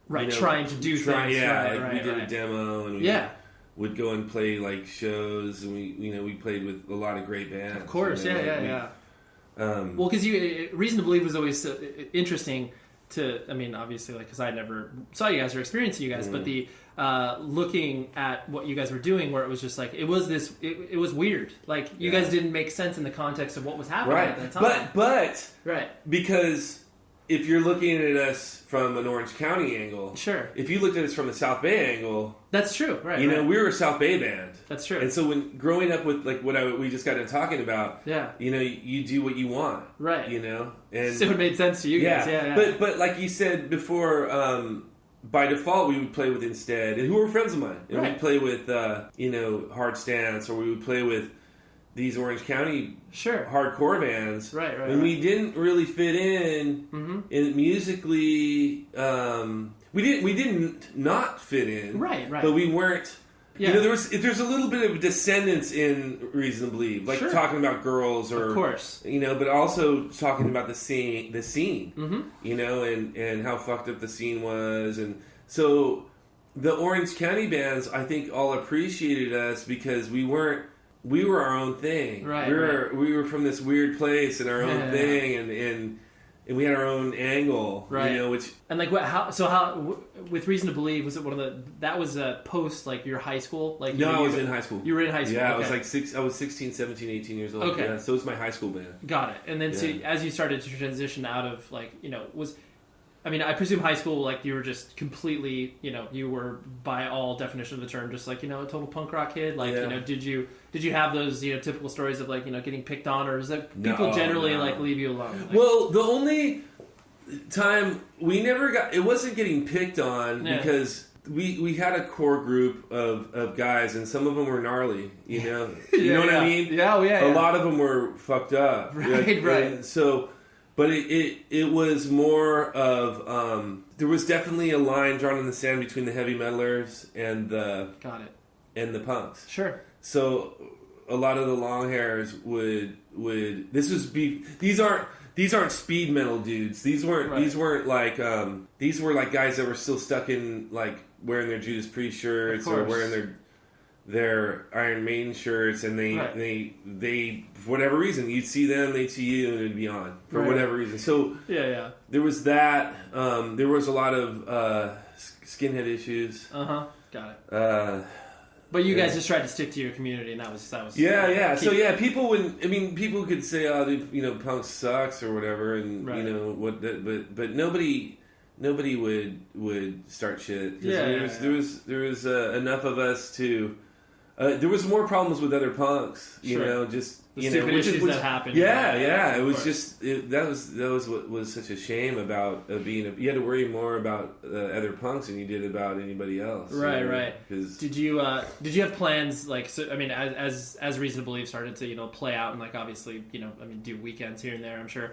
Right, trying to do things. Yeah, we did a demo, and we would go and play like shows, and we played with a lot of great bands. Of course, yeah. Well, because Reason to Believe was always interesting to. I mean, obviously, like because I never saw you guys or experienced you guys, but the looking at what you guys were doing, where it was just like it was weird. Like you guys didn't make sense in the context of what was happening at that time. But right, because. If you're looking at us from an Orange County angle, sure. If you looked at us from the South Bay angle, that's true. Right, we were a South Bay band. That's true. And so when growing up with like we just got into talking about, you do what you want, right? And so it made sense to you guys. Yeah. But like you said before, by default we would play with Instead, and who were friends of mine, and we'd play with Hard Stance, or we would play with these Orange County hardcore bands, right. And we didn't really fit in, in musically. We didn't not fit in, right. But we weren't. Yeah. There's a little bit of Descendants in Reason to Believe, like talking about girls, or of course, but also talking about the scene, and how fucked up the scene was, and so the Orange County bands, I think, all appreciated us because we were our own thing. Right. We were from this weird place and our own thing, and we had our own angle. Right. Which and like how with Reason to Believe, was it one of that was post like your high school? Like I was in high school. You were in high school. Yeah, I was 16, 17, 18 years old. Okay. Yeah, so it was my high school band. Got it. And then so as you started to transition out of I mean, I presume high school, like, you were just completely, you were, by all definition of the term, just like, a total punk rock kid. Like, did you have those, typical stories of, like, getting picked on, or is that people generally like leave you alone? Like, well, the only time we never it wasn't getting picked on because we had a core group of guys, and some of them were gnarly, you know what I mean? A lot of them were fucked up, right? And so. But it was more of there was definitely a line drawn in the sand between the heavy metalers and the punks. Sure. So a lot of the long hairs would these aren't speed metal dudes. These weren't like these were like guys that were still stuck in like wearing their Judas Priest shirts or wearing their Iron Maiden shirts, and they for whatever reason you'd see them, they'd see you, and it'd be on for whatever reason. So there was that. There was a lot of skinhead issues. Got it. But you guys just tried to stick to your community, and that was So people wouldn't. I mean, people could say, "Oh, punk sucks" or whatever, and but nobody would start shit. There was enough of us to. There was more problems with other punks, just issues that happened. It was just that was what was such a shame about being. You had to worry more about other punks than you did about anybody else. Right. Because did you have plans like? So, I mean, as Reason to Believe started to play out and like obviously do weekends here and there. I'm sure.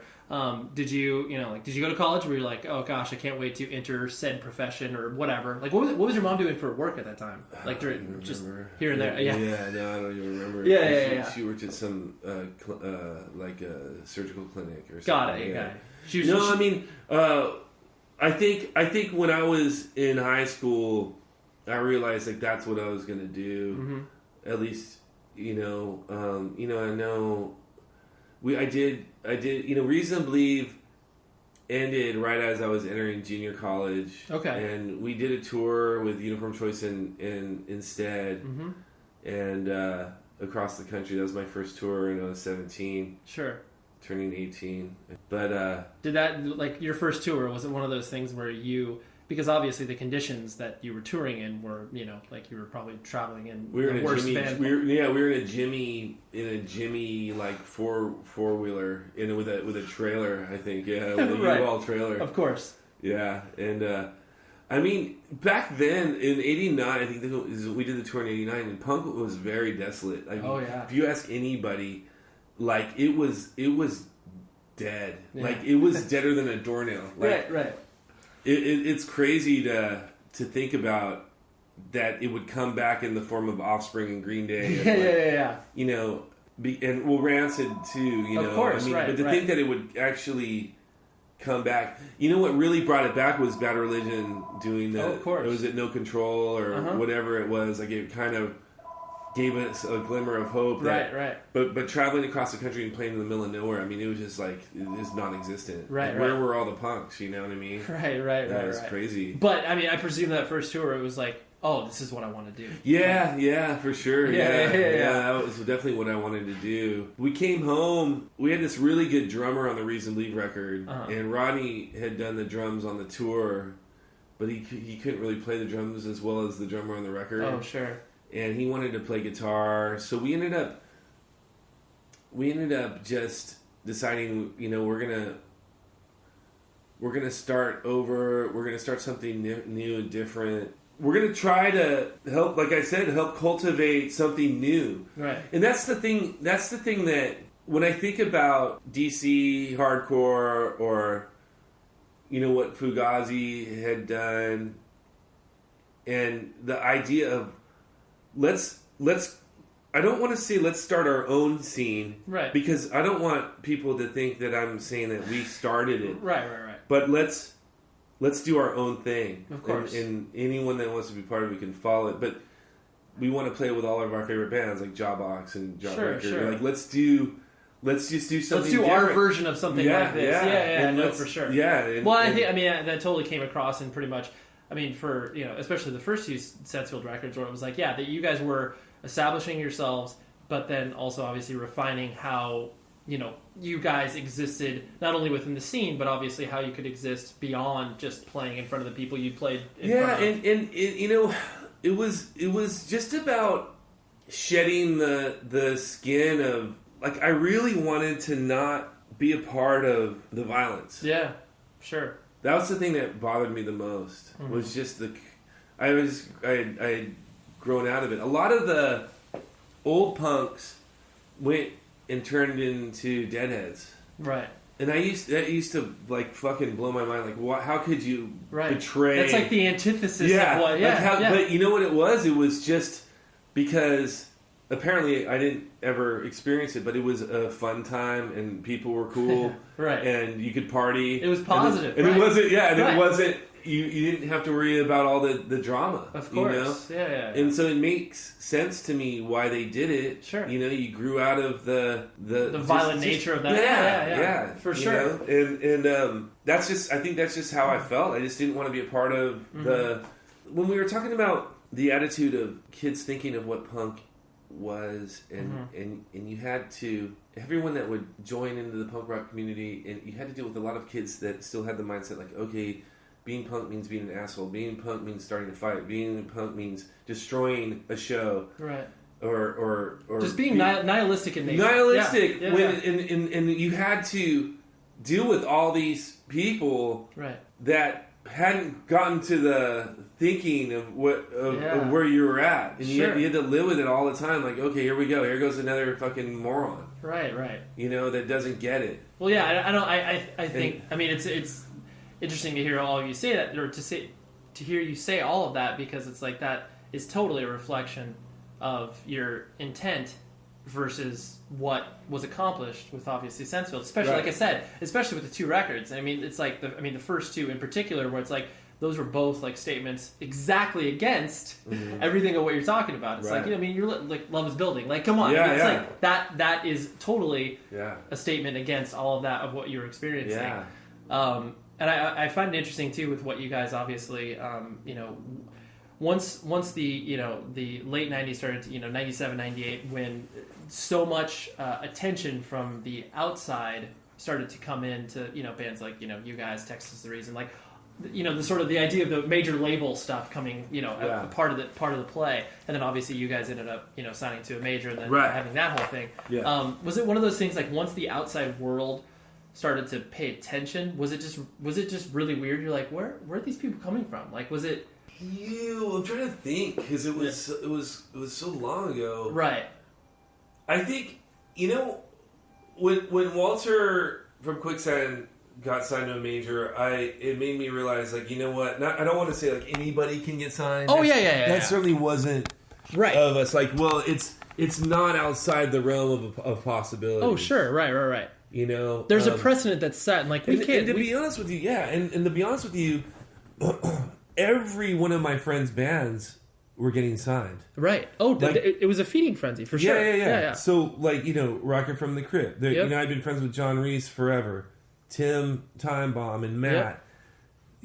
Did you did you go to college where you're like, oh gosh, I can't wait to enter said profession or whatever? Like, what was your mom doing for work at that time? Like, just here and there. Yeah, no, I don't even remember. She worked at some like a surgical clinic or something. Got it. I think when I was in high school, I realized like that's what I was gonna do. Mm-hmm. At least I know. I did. Reason to Believe ended right as I was entering junior college. Okay. And we did a tour with Uniform Choice and instead, and across the country. That was my first tour, and I was 17. Sure. Turning 18. But did that, like, your first tour, was it one of those things where because obviously the conditions that you were touring in were, like you were probably traveling in we were in worst a Jimmy. We were in a Jimmy like four wheeler with a trailer. I think with a U-Haul trailer. Of course. Yeah, and I mean back then in '89, I think we did the tour in '89, and punk was very desolate. I mean, if you ask anybody, like it was dead. Yeah. Like it was deader than a doornail. Like, right. It's crazy to think about that it would come back in the form of Offspring and Green Day. And and Rancid too. Of course, but to think that it would actually come back. What really brought it back was Bad Religion doing the. Oh, of course. Was it No Control or whatever it was? Like it kind of gave us a glimmer of hope. Right. But traveling across the country and playing in the middle of nowhere, I mean, it was just like, it was non-existent. Right. Where were all the punks, you know what I mean? Right. That was crazy. But, I mean, I presume that first tour, it was like, oh, this is what I want to do. Yeah, for sure. Yeah. That was definitely what I wanted to do. We came home, we had this really good drummer on the Reason to Believe record, and Rodney had done the drums on the tour, but he couldn't really play the drums as well as the drummer on the record. Oh, sure. And he wanted to play guitar, so we ended up just deciding, we're gonna start over. We're gonna start something new and different. We're gonna try to help, like I said, help cultivate something new. Right. And that's the thing. That's the thing that when I think about DC hardcore or what Fugazi had done, and the idea of let's I don't want to say let's start our own scene, right? Because I don't want people to think that I'm saying that we started it, right. But let's do our own thing, of course. And anyone that wants to be part of it can follow it. But we want to play with all of our favorite bands like Jawbox and Jawbreaker. Sure. Like let's just do something. Let's do different. our version of something like this. Yeah, no, for sure. Yeah. I think that totally came across in pretty much. I mean, for especially the first few Sensefield records, where it was like, that you guys were establishing yourselves, but then also obviously refining how you guys existed not only within the scene, but obviously how you could exist beyond just playing in front of the people you played in front of. and it was just about shedding the skin of, like, I really wanted to not be a part of the violence. Yeah, sure. That was the thing that bothered me the most. Mm-hmm. Was just I had grown out of it. A lot of the old punks went and turned into deadheads. Right. And that used to like fucking blow my mind. Like, how could you betray? That's like the antithesis of what. Yeah, But you know what it was? It was just because apparently I didn't ever experience it, but it was a fun time and people were cool, right? And you could party. It was positive, and right? it wasn't. Yeah, and right. it wasn't. You didn't have to worry about all the drama. Of course, yeah. And so it makes sense to me why they did it. Sure, you grew out of the violent nature of that. Yeah, for sure. And that's just, I think that's just how I felt. I just didn't want to be a part of when we were talking about the attitude of kids thinking of what punk was, and you had to, everyone that would join into the punk rock community, and you had to deal with a lot of kids that still had the mindset like, okay, being punk means being an asshole. Being punk means starting a fight. Being punk means destroying a show. Right. Or just being nihilistic in nature. Nihilistic. Yeah. And you had to deal with all these people that hadn't gotten to the thinking of of where you were at. And you had to live with it all the time. Like, okay, here we go. Here goes another fucking moron. Right. That doesn't get it. Well, yeah, I think, I mean, it's interesting to hear all of you say that, or to hear you say all of that, because it's like that is totally a reflection of your intent versus what was accomplished with obviously Sensefield, especially like I said, especially with the two records. I mean, it's like the first two in particular, where it's like those were both like statements exactly against everything of what you're talking about. It's like, you're like Love Is Building. Like, come on, it's like that is totally a statement against all of that of what you're experiencing. Yeah. And I find it interesting too with what you guys obviously, once the the late 90s started, 97, 98, when so much attention from the outside started to come into bands like you guys, Texas the Reason, like the sort of the idea of the major label stuff coming a part of the play, and then obviously you guys ended up signing to a major and then having that whole thing. Was it one of those things like once the outside world started to pay attention, was it just really weird? You're like, where are these people coming from? Like, was it? I'm trying to think, because it was so long ago. Right. I think when Walter from Quicksand got signed to a major, it made me realize, like, you know what? I don't want to say like anybody can get signed. Oh, that certainly wasn't of us. Like, well, it's not outside the realm of possibility. Oh, sure, right. There's a precedent that's set, and like we can't. And to be honest with you, and to be honest with you, every one of my friends' bands were getting signed. Right. Oh, like, it was a feeding frenzy for sure. Yeah. So, like, Rocket from the Crypt. I've been friends with John Reese forever. Tim Time Bomb and Matt.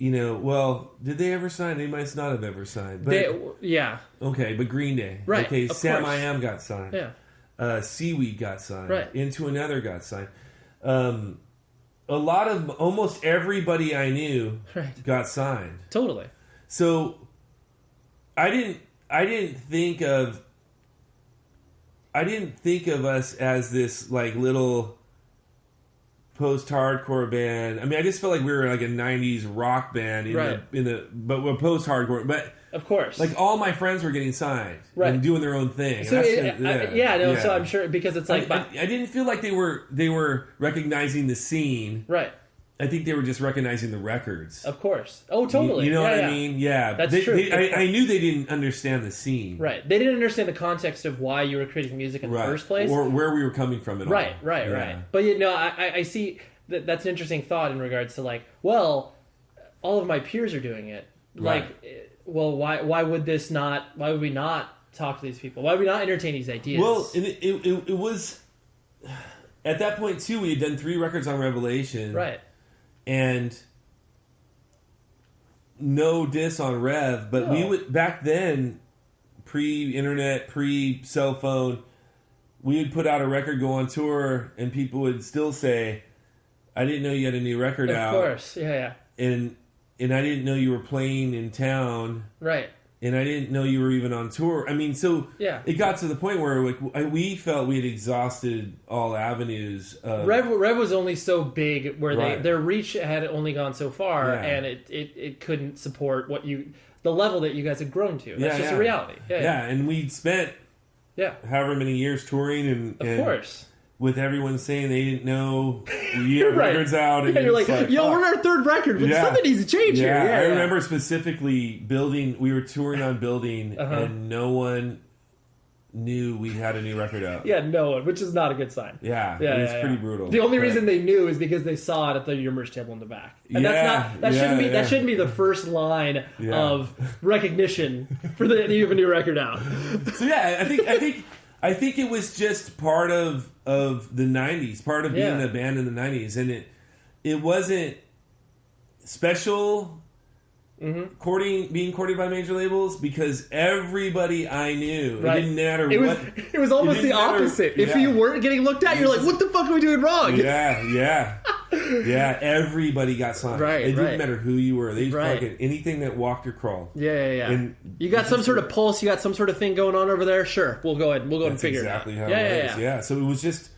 Well, did they ever sign? They might not have ever signed. But, okay, but Green Day. Right. Okay, Sam course. I Am got signed. Yeah. Seaweed got signed. Right. Into Another got signed. A lot of almost everybody I knew got signed. Totally. So I didn't think of us as this like little post-hardcore band. I mean, I just felt like we were like a '90s rock band but we're post-hardcore. But of course, like all my friends were getting signed and doing their own thing. So so I'm sure because it's like I didn't feel like they were recognizing the scene. Right. I think they were just recognizing the records. Of course. Oh, totally. You know what I mean? Yeah. That's true. I knew they didn't understand the scene. Right. They didn't understand the context of why you were creating music in the first place. Or where we were coming from at all. Right. But I see that's an interesting thought in regards to like, well, all of my peers are doing it. Like, well, why would we not talk to these people? Why would we not entertain these ideas? Well, it was, at that point too, we had done 3 records on Revelation. Right. And no diss on Rev, but we would back then, pre-internet, pre-cell phone, we would put out a record, go on tour, and people would still say, I didn't know you had a new record out. Of course, yeah. And I didn't know you were playing in town. Right. And I didn't know you were even on tour. I mean, so it got to the point where we felt we had exhausted all avenues. Rev was only so big where their reach had only gone so far, and it couldn't support the level that you guys had grown to. That's just a reality. Yeah, and we'd spent however many years touring, and of course. With everyone saying they didn't know we had records out. And you're like, yo, we're on our third record, but something needs to change here. I remember specifically we were touring on Building, and no one knew we had a new record out. Yeah, no one, which is not a good sign. Yeah, it was pretty brutal. The only reason they knew is because they saw it at your merch table in the back. And that shouldn't be the first line of recognition for that you have a new record out. So I think it was just part of the 90s, part of being a band in the 90s, and it wasn't special being courted by major labels because everybody I knew, it didn't matter what. It was almost the opposite. If you weren't getting looked at, you're like, what the fuck are we doing wrong? Yeah, everybody got signed. It didn't matter who you were. They fucking anything that walked or crawled. Yeah. And you got some sort of pulse, you got some sort of thing going on over there, sure. We'll go ahead and figure it out. Exactly how it was. Yeah. So it was just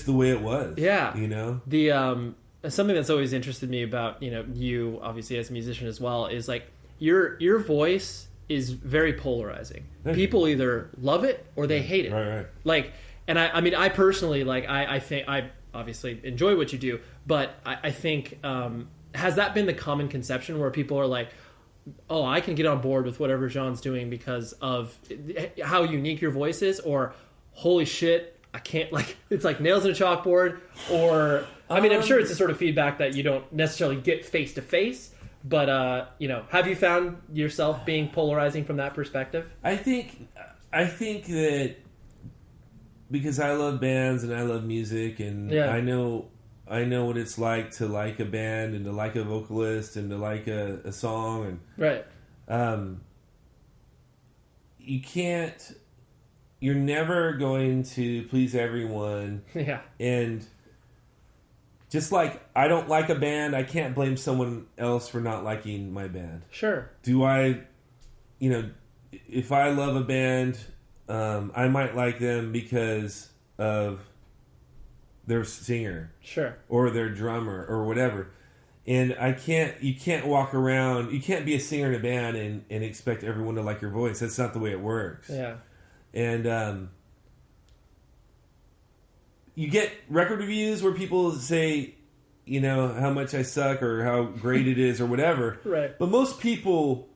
the way it was. Yeah. You know? The something that's always interested me about, you obviously as a musician as well, is like your voice is very polarizing. People either love it or they hate it. Right. Like, and I mean, I personally, like, I think I obviously enjoy what you do, but I think, has that been the common conception where people are like, oh, I can get on board with whatever Jean's doing because of how unique your voice is, or holy shit, I can't, like, it's like nails in a chalkboard, or, I mean, I'm sure it's a sort of feedback that you don't necessarily get face to face, but, have you found yourself being polarizing from that perspective? I think that because I love bands and I love music, and I know what it's like to like a band and to like a vocalist and to like a song, and you're never going to please everyone. Yeah. And just like I don't like a band, I can't blame someone else for not liking my band. Sure. Do I, if I love a band, I might like them because of their singer. Sure. Or their drummer or whatever. And you can't walk around, you can't be a singer in a band and expect everyone to like your voice. That's not the way it works. Yeah. And you get record reviews where people say, how much I suck or how great it is or whatever. Right. But most people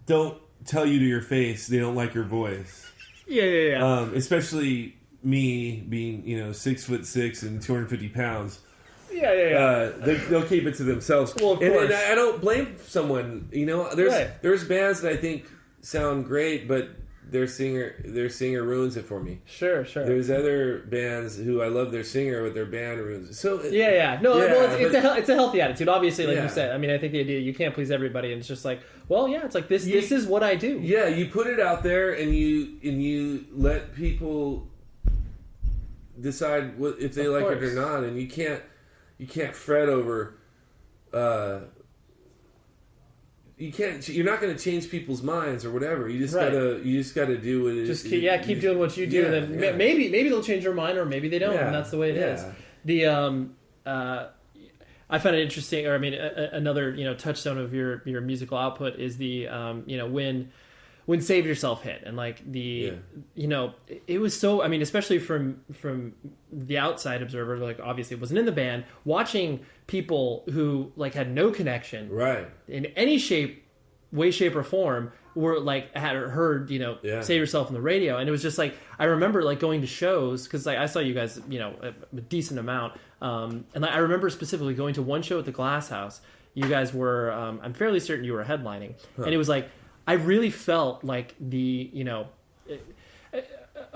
don't tell you to your face they don't like your voice. Yeah. Especially me being, 6'6" and 250 pounds. Yeah. They'll keep it to themselves. Well, of course. And I don't blame someone. There's bands that I think sound great, but their singer ruins it for me. Sure. There's other bands who I love their singer, but their band ruins it. So No, it's a healthy attitude. Obviously, like you said. I mean, I think the idea you can't please everybody, and it's just like, well, yeah, it's like this. This is what I do. Yeah, you put it out there, and you let people decide if they like it or not, and you can't fret over. You're not going to change people's minds or whatever. You just gotta do what it is. Keep doing what you do, and then maybe they'll change their mind, or maybe they don't, and that's the way it is. I find it interesting, or I mean, another touchstone of your musical output is the when Save Yourself hit, and like it was so. I mean, especially from the outside observer, like obviously it wasn't in the band, watching people who like had no connection, right, in any way, shape, or form, were like had heard Save Yourself on the radio, and it was just like I remember like going to shows because like I saw you guys a decent amount, and like, I remember specifically going to one show at the Glass House. You guys were I'm fairly certain you were headlining, and it was like. I really felt like a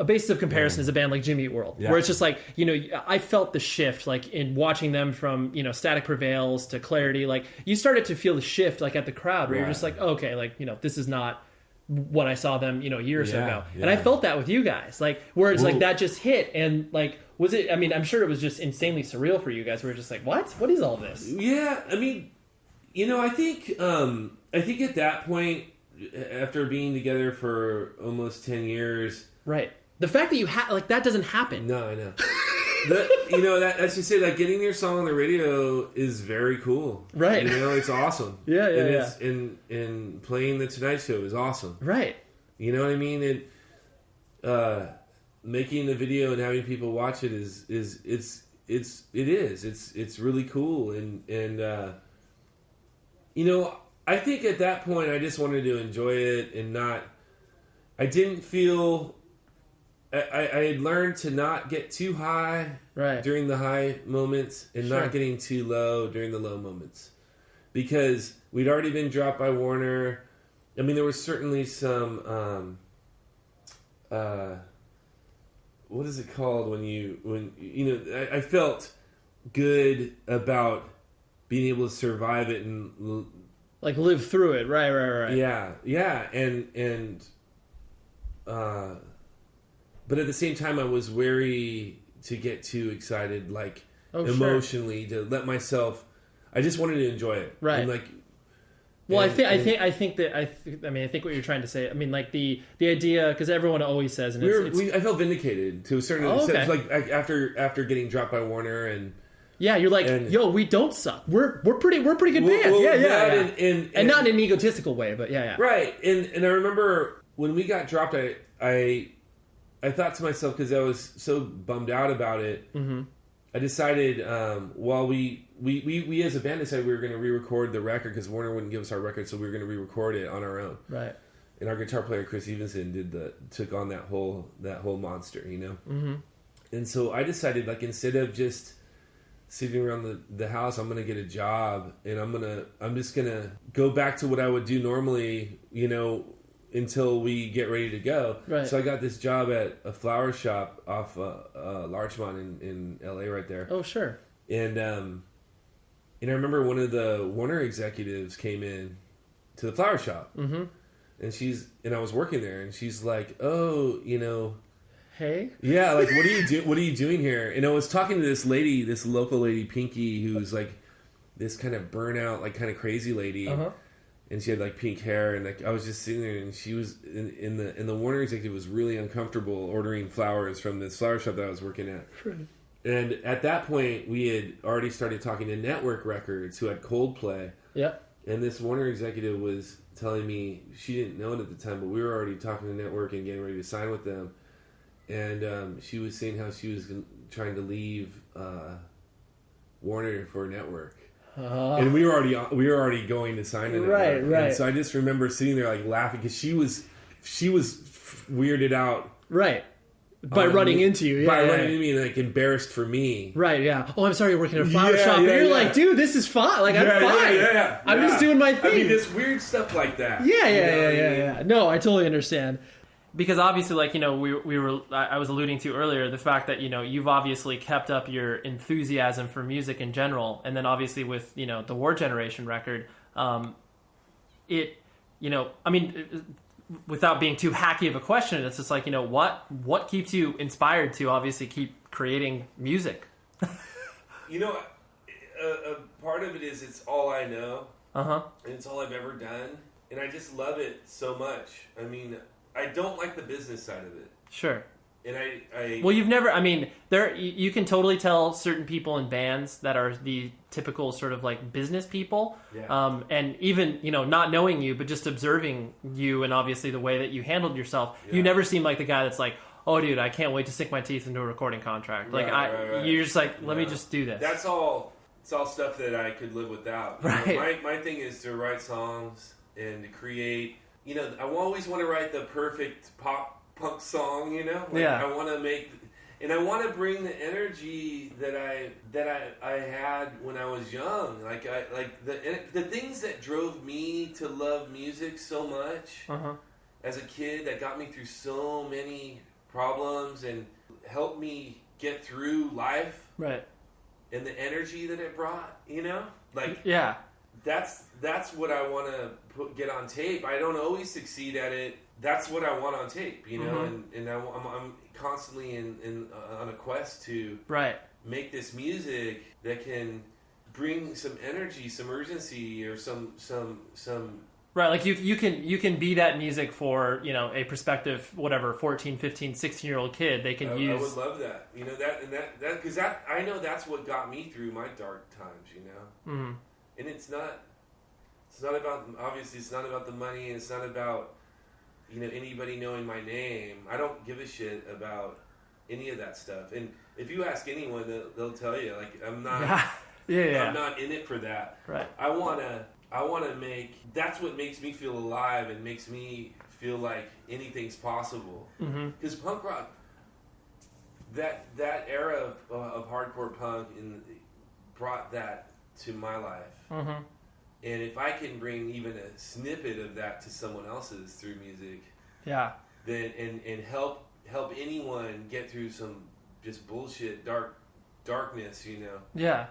basis of comparison is a band like Jimmy Eat World, where it's just like, I felt the shift, like in watching them from, Static Prevails to Clarity, like you started to feel the shift like at the crowd where you're just like, okay, like, this is not when I saw them, a year or so Yeah, ago. yeah. And I felt that with you guys, like where it's like Ooh. that just hit, and like was it? I mean, I'm sure it was just insanely surreal for you guys. We were just like, what is all this? Yeah, I mean, I think at that point, after being together for almost 10 years, Right. The fact that you like that doesn't happen. no, I know. As you say, like getting your song on the radio is very cool. Right. It's awesome. Yeah, and yeah. It's, and playing the Tonight Show is awesome. Right. You know what I mean? Making the video and having people watch it it's really cool. And I think at that point I just wanted to enjoy it and I didn't feel. I had learned to not get too high during the high moments and not getting too low during the low moments. Because we'd already been dropped by Warner. I mean, there was certainly some, what is it called I felt good about being able to survive it and like live through it. Right. Yeah. And but at the same time, I was wary to get too excited, like emotionally, to let myself. I just wanted to enjoy it, right? And like, well, I think what you're trying to say. I mean, like the idea, because everyone always says, and I felt vindicated to a certain extent. Like after getting dropped by Warner, and yeah, you're like, yo, we don't suck. We're pretty good band. Yeah. And not in an egotistical way, but yeah. Right, and I remember when we got dropped, I thought to myself, because I was so bummed out about it, I decided while we as a band decided we were going to re-record the record because Warner wouldn't give us our record, so we were going to re-record it on our own. Right. And our guitar player Chris Evenson took on that whole monster, Mm-hmm. And so I decided, like, instead of just sitting around the house, I'm going to get a job, and I'm just going to go back to what I would do normally, until we get ready to go. Right. So I got this job at a flower shop off Larchmont in LA right there. Oh, sure. And I remember one of the Warner executives came in to the flower shop. Mm-hmm. And I was working there, and she's like, oh, hey? Yeah, like, what are you doing here? And I was talking to this lady, this local lady, Pinky, who's like this kind of burnout, like kind of crazy lady. Uh-huh. And she had like pink hair, and like I was just sitting there, and she was in the Warner executive was really uncomfortable ordering flowers from this flower shop that I was working at. Right. And at that point, we had already started talking to Network Records, who had Coldplay. Yep. And this Warner executive was telling me, she didn't know it at the time, but we were already talking to Network and getting ready to sign with them. And she was saying how she was trying to leave Warner for Network. And we were already going to sign it. Right. And so I just remember sitting there like laughing because she was weirded out. Right. By running into you. By running into me and like embarrassed for me. Right, yeah. Oh, I'm sorry you're working at a flower shop. And you're like, dude, this is fine. Like, I'm fine. Yeah. I'm just doing my thing. I mean, this weird stuff like that. Yeah. No, I totally understand. Because obviously, like, I was alluding to earlier, the fact that, you've obviously kept up your enthusiasm for music in general. And then obviously with, the War Generation record, without being too hacky of a question, it's just like, what keeps you inspired to obviously keep creating music? A part of it is it's all I know. Uh-huh. And it's all I've ever done. And I just love it so much. I mean, I don't like the business side of it. Sure. And well, you've never, you can totally tell certain people in bands that are the typical sort of like business people. Yeah. And even, not knowing you, but just observing you and obviously the way that you handled yourself, you never seem like the guy that's like, oh dude, I can't wait to sink my teeth into a recording contract. Like right. You're just like, let me just do this. It's all stuff that I could live without. Right. My thing is to write songs and to create, I always want to write the perfect pop punk song, I want to make, and I want to bring the energy that I had when I was young, like the things that drove me to love music so much as a kid, that got me through so many problems and helped me get through life, right? And the energy that it brought, yeah. that's what I want to get on tape. I don't always succeed at it. That's what I want on tape, you know, and I'm constantly on a quest to make this music that can bring some energy, some urgency, or some right, like you can be that music for, you know, a prospective 14, 15, 16-year-old kid. They can use. I would love that, you know, that because I know that's what got me through my dark times, you know, and it's not about, obviously it's not about the money, and it's not about, you know, anybody knowing my name. I don't give a shit about any of that stuff. And if you ask anyone, they'll tell you, like, I'm not. I'm not in it for that. Right. I wanna make. That's what makes me feel alive and makes me feel like anything's possible. Because punk rock, that era of hardcore punk, brought that to my life. And if I can bring even a snippet of that to someone else's through music, then and help anyone get through some just bullshit darkness, you know.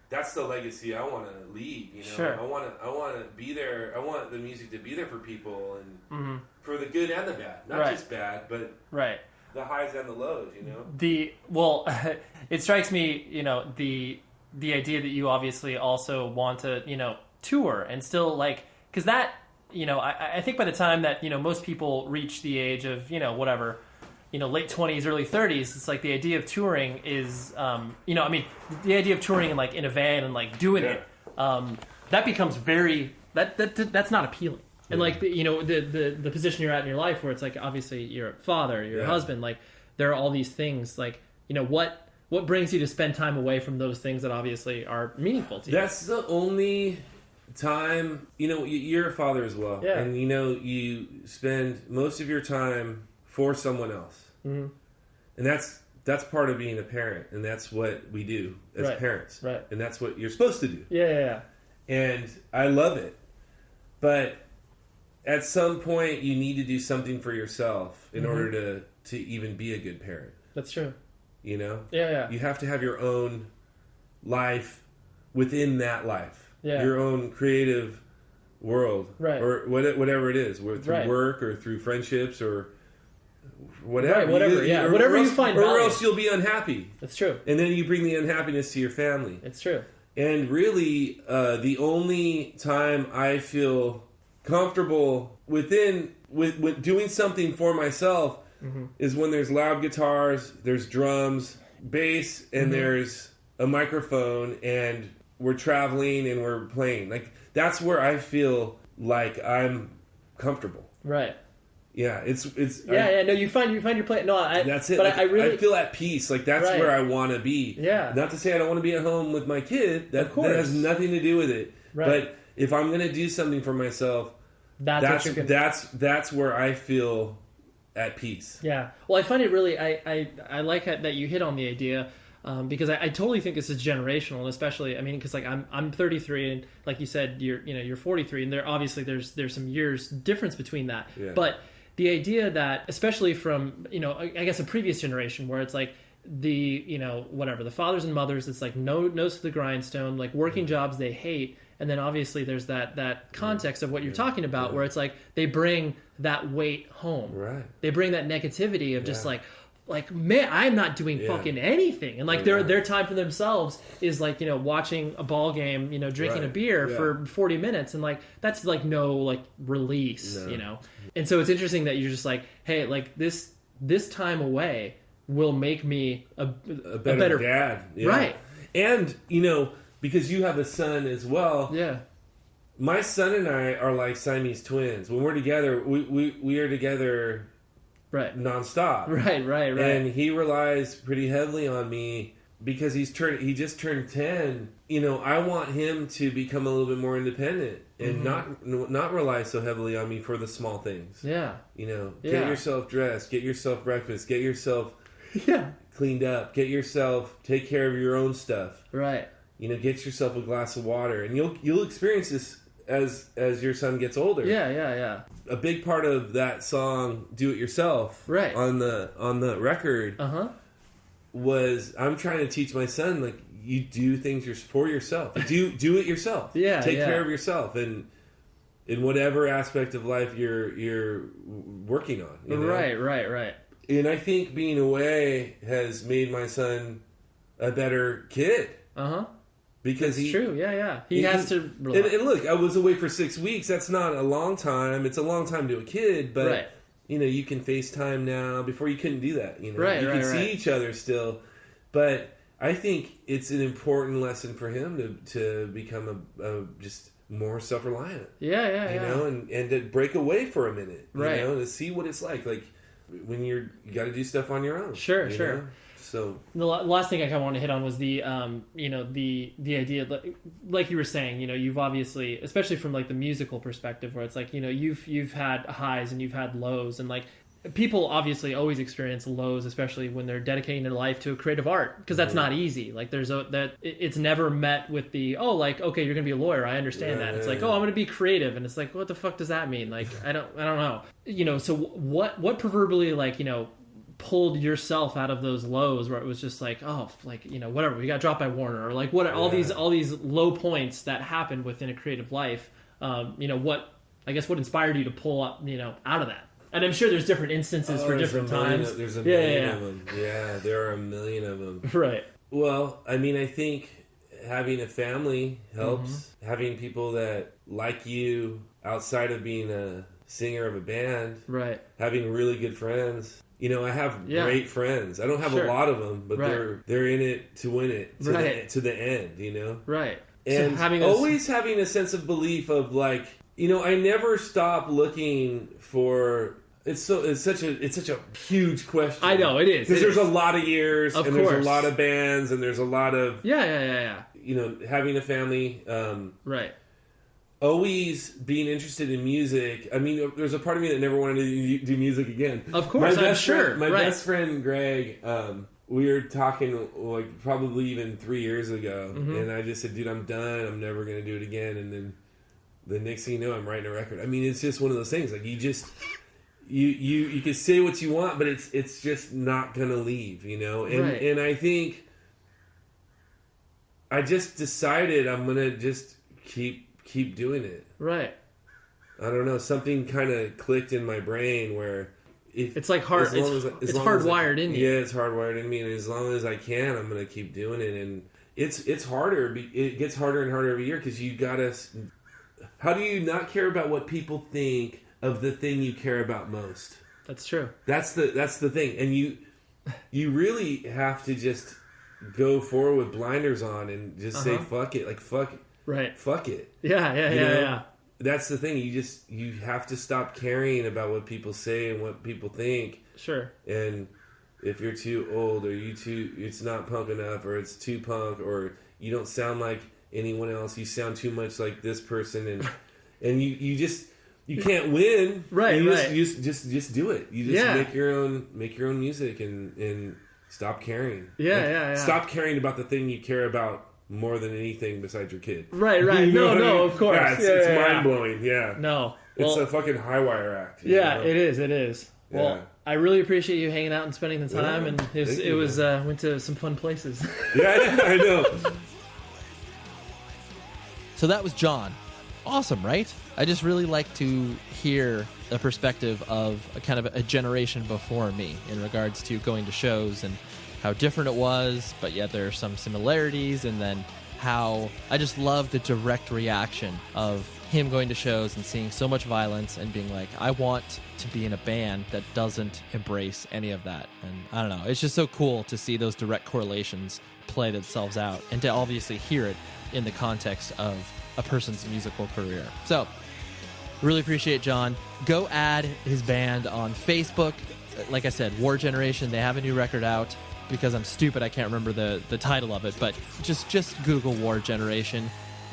That's the legacy I want to leave, you know. Sure. I want to be there. I want the music to be there for people, and for the good and the bad, not just bad, but the highs and the lows, you know. It strikes me, you know, the idea that you obviously also want to, you know, tour and still, like, because that, you know, I think by the time that, you know, most people reach the age of, you know, whatever, you know, late 20s, early 30s, it's like the idea of touring is, you know, I mean, the idea of touring and, like, in a van and, like, doing it, that becomes very, that's not appealing. And, like, you know, the position you're at in your life where it's like, obviously you're a father, you're a husband, like, there are all these things, like, you know, what brings you to spend time away from those things that obviously are meaningful to you? That's the only time, you know, you're a father as well. Yeah. And, you know, you spend most of your time for someone else. And that's part of being a parent. And that's what we do as parents. Right. And that's what you're supposed to do. Yeah. And I love it. But at some point, you need to do something for yourself in order to even be a good parent. That's true. You know? Yeah. You have to have your own life within that life. Yeah. Your own creative world. Right. Or whatever it is. Through work or through friendships or whatever. Right, whatever, whatever you find value. Or else you'll be unhappy. That's true. And then you bring the unhappiness to your family. It's true. And really, the only time I feel comfortable with doing something for myself is when there's loud guitars, there's drums, bass, and there's a microphone, and we're traveling and we're playing. Like, that's where I feel like I'm comfortable. Right. Yeah, it's. No, you find your place. No, that's it. But like, I really I feel at peace. Like, that's where I want to be. Yeah. Not to say I don't want to be at home with my kid. That has nothing to do with it. Right. But if I'm going to do something for myself, that's where I feel at peace. Yeah. Well, I find it really. I like that you hit on the idea. Because I totally think this is generational, and especially, I mean, because like I'm 33, and like you said, you're 43, and there's some years difference between that. Yeah. But the idea that, especially from, you know, I guess a previous generation where it's like the, you know, whatever, the fathers and mothers, it's like nose to the grindstone, like working jobs they hate, and then obviously there's that context of what you're talking about, where it's like they bring that weight home, right? They bring that negativity of just like, man, I'm not doing fucking anything. And like their time for themselves is like, you know, watching a ball game, you know, drinking a beer for 40 minutes. And like, that's like no like release, you know? And so it's interesting that you're just like, hey, like this time away will make me a better dad. Yeah. Right. And, you know, because you have a son as well. Yeah. My son and I are like Siamese twins. When we're together, we are together nonstop. Right. And he relies pretty heavily on me because he just turned 10. You know, I want him to become a little bit more independent and not rely so heavily on me for the small things. Yeah. You know, get yourself dressed, get yourself breakfast, get yourself cleaned up, take care of your own stuff. Right. You know, get yourself a glass of water, and you'll experience this as your son gets older. Yeah. A big part of that song, "Do It Yourself," on the record, was I'm trying to teach my son, like, you do things for yourself. Do it yourself. Yeah, take yeah. care of yourself, and in whatever aspect of life you're working on. You know? Right. And I think being away has made my son a better kid. Because It's true. Yeah. He has to. And look, I was away for 6 weeks. That's not a long time. It's a long time to a kid, but Right. you know, you can FaceTime now. Before you couldn't do that. You know, Right, you right, can see right. each other still, but I think it's an important lesson for him to become a just more self-reliant. Yeah. You know, and to break away for a minute. Right. You know, to see what it's like when you got to do stuff on your own. Sure. know? So The last thing I kind of want to hit on was the the idea like you were saying, you know, you've obviously, especially from like the musical perspective, where it's like, you know, you've had highs and you've had lows, and like people obviously always experience lows, especially when they're dedicating their life to a creative art, because that's not easy. Like it's never met with the, oh, like, okay, you're gonna be a lawyer, I understand that. It's like, oh, I'm gonna be creative, and it's like, what the fuck does that mean? Like, I don't know, you know. So what proverbially, like, you know, pulled yourself out of those lows where it was just like, oh, like, you know, whatever, we got dropped by Warner, or like what all these low points that happened within a creative life, you know, what inspired you to pull up, you know, out of that? And I'm sure there's different instances for different times. There's a million of them. Yeah, there are a million of them. Right. Well, I mean, I think having a family helps. Mm-hmm. Having people that like you outside of being a singer of a band. Right. Having really good friends. You know, I have great friends. I don't have Sure. a lot of them, but Right. they're in it to win it to the end. You know. Right. And so having always having a sense of belief of like, you know, I never stop looking for. It's such a huge question. I know it is, because there's a lot of years, of and course. there's a lot of bands, and there's a lot of yeah. You know, having a family. Right. Always being interested in music. I mean, there's a part of me that never wanted to do music again. Of course, I'm sure. My best friend Greg. We were talking like probably even 3 years ago, and I just said, "Dude, I'm done. I'm never going to do it again." And then the next thing you know, I'm writing a record. I mean, it's just one of those things. Like you just. You can say what you want, but it's just not gonna leave, you know. And right. and I think I just decided I'm gonna just keep doing it. Right. I don't know. Something kind of clicked in my brain where it's like hard. It's hardwired in you. Yeah, it's hardwired in me, and as long as I can, I'm gonna keep doing it. And it's harder. It gets harder and harder every year because you gotta. How do you not care about what people think of the thing you care about most? That's true. That's the thing, and you really have to just go forward with blinders on and just say fuck it, like fuck it. Yeah. That's the thing. You have to stop caring about what people say and what people think. Sure. And if you're too old, or it's not punk enough, or it's too punk, or you don't sound like anyone else, you sound too much like this person, and you can't win. Right, You just do it. You just make your own music and stop caring. Yeah. Stop caring about the thing you care about more than anything besides your kid. Right. You know what I mean? Of course. Yeah, it's mind blowing. Yeah. No. It's a fucking high wire act. Yeah, know? it is. Well, I really appreciate you hanging out and spending the time, and it was went to some fun places. Yeah, I know. So that was John. Awesome, right? I just really like to hear a perspective of a kind of a generation before me in regards to going to shows and how different it was, but yet there are some similarities, and then how I just love the direct reaction of him going to shows and seeing so much violence and being like, I want to be in a band that doesn't embrace any of that. And I don't know, it's just so cool to see those direct correlations play themselves out and to obviously hear it in the context of a person's musical career. So, really appreciate John. Go add his band on Facebook. Like I said, War Generation, they have a new record out. Because I'm stupid, I can't remember the title of it, but just Google War Generation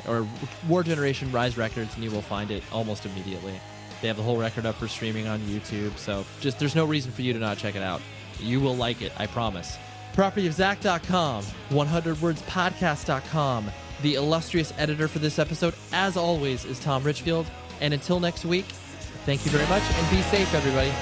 or War Generation Rise Records and you will find it almost immediately. They have the whole record up for streaming on YouTube, so just there's no reason for you to not check it out. You will like it, I promise. PropertyofZach.com, 100wordspodcast.com. The illustrious editor for this episode, as always, is Tom Richfield. And until next week, thank you very much and be safe, everybody.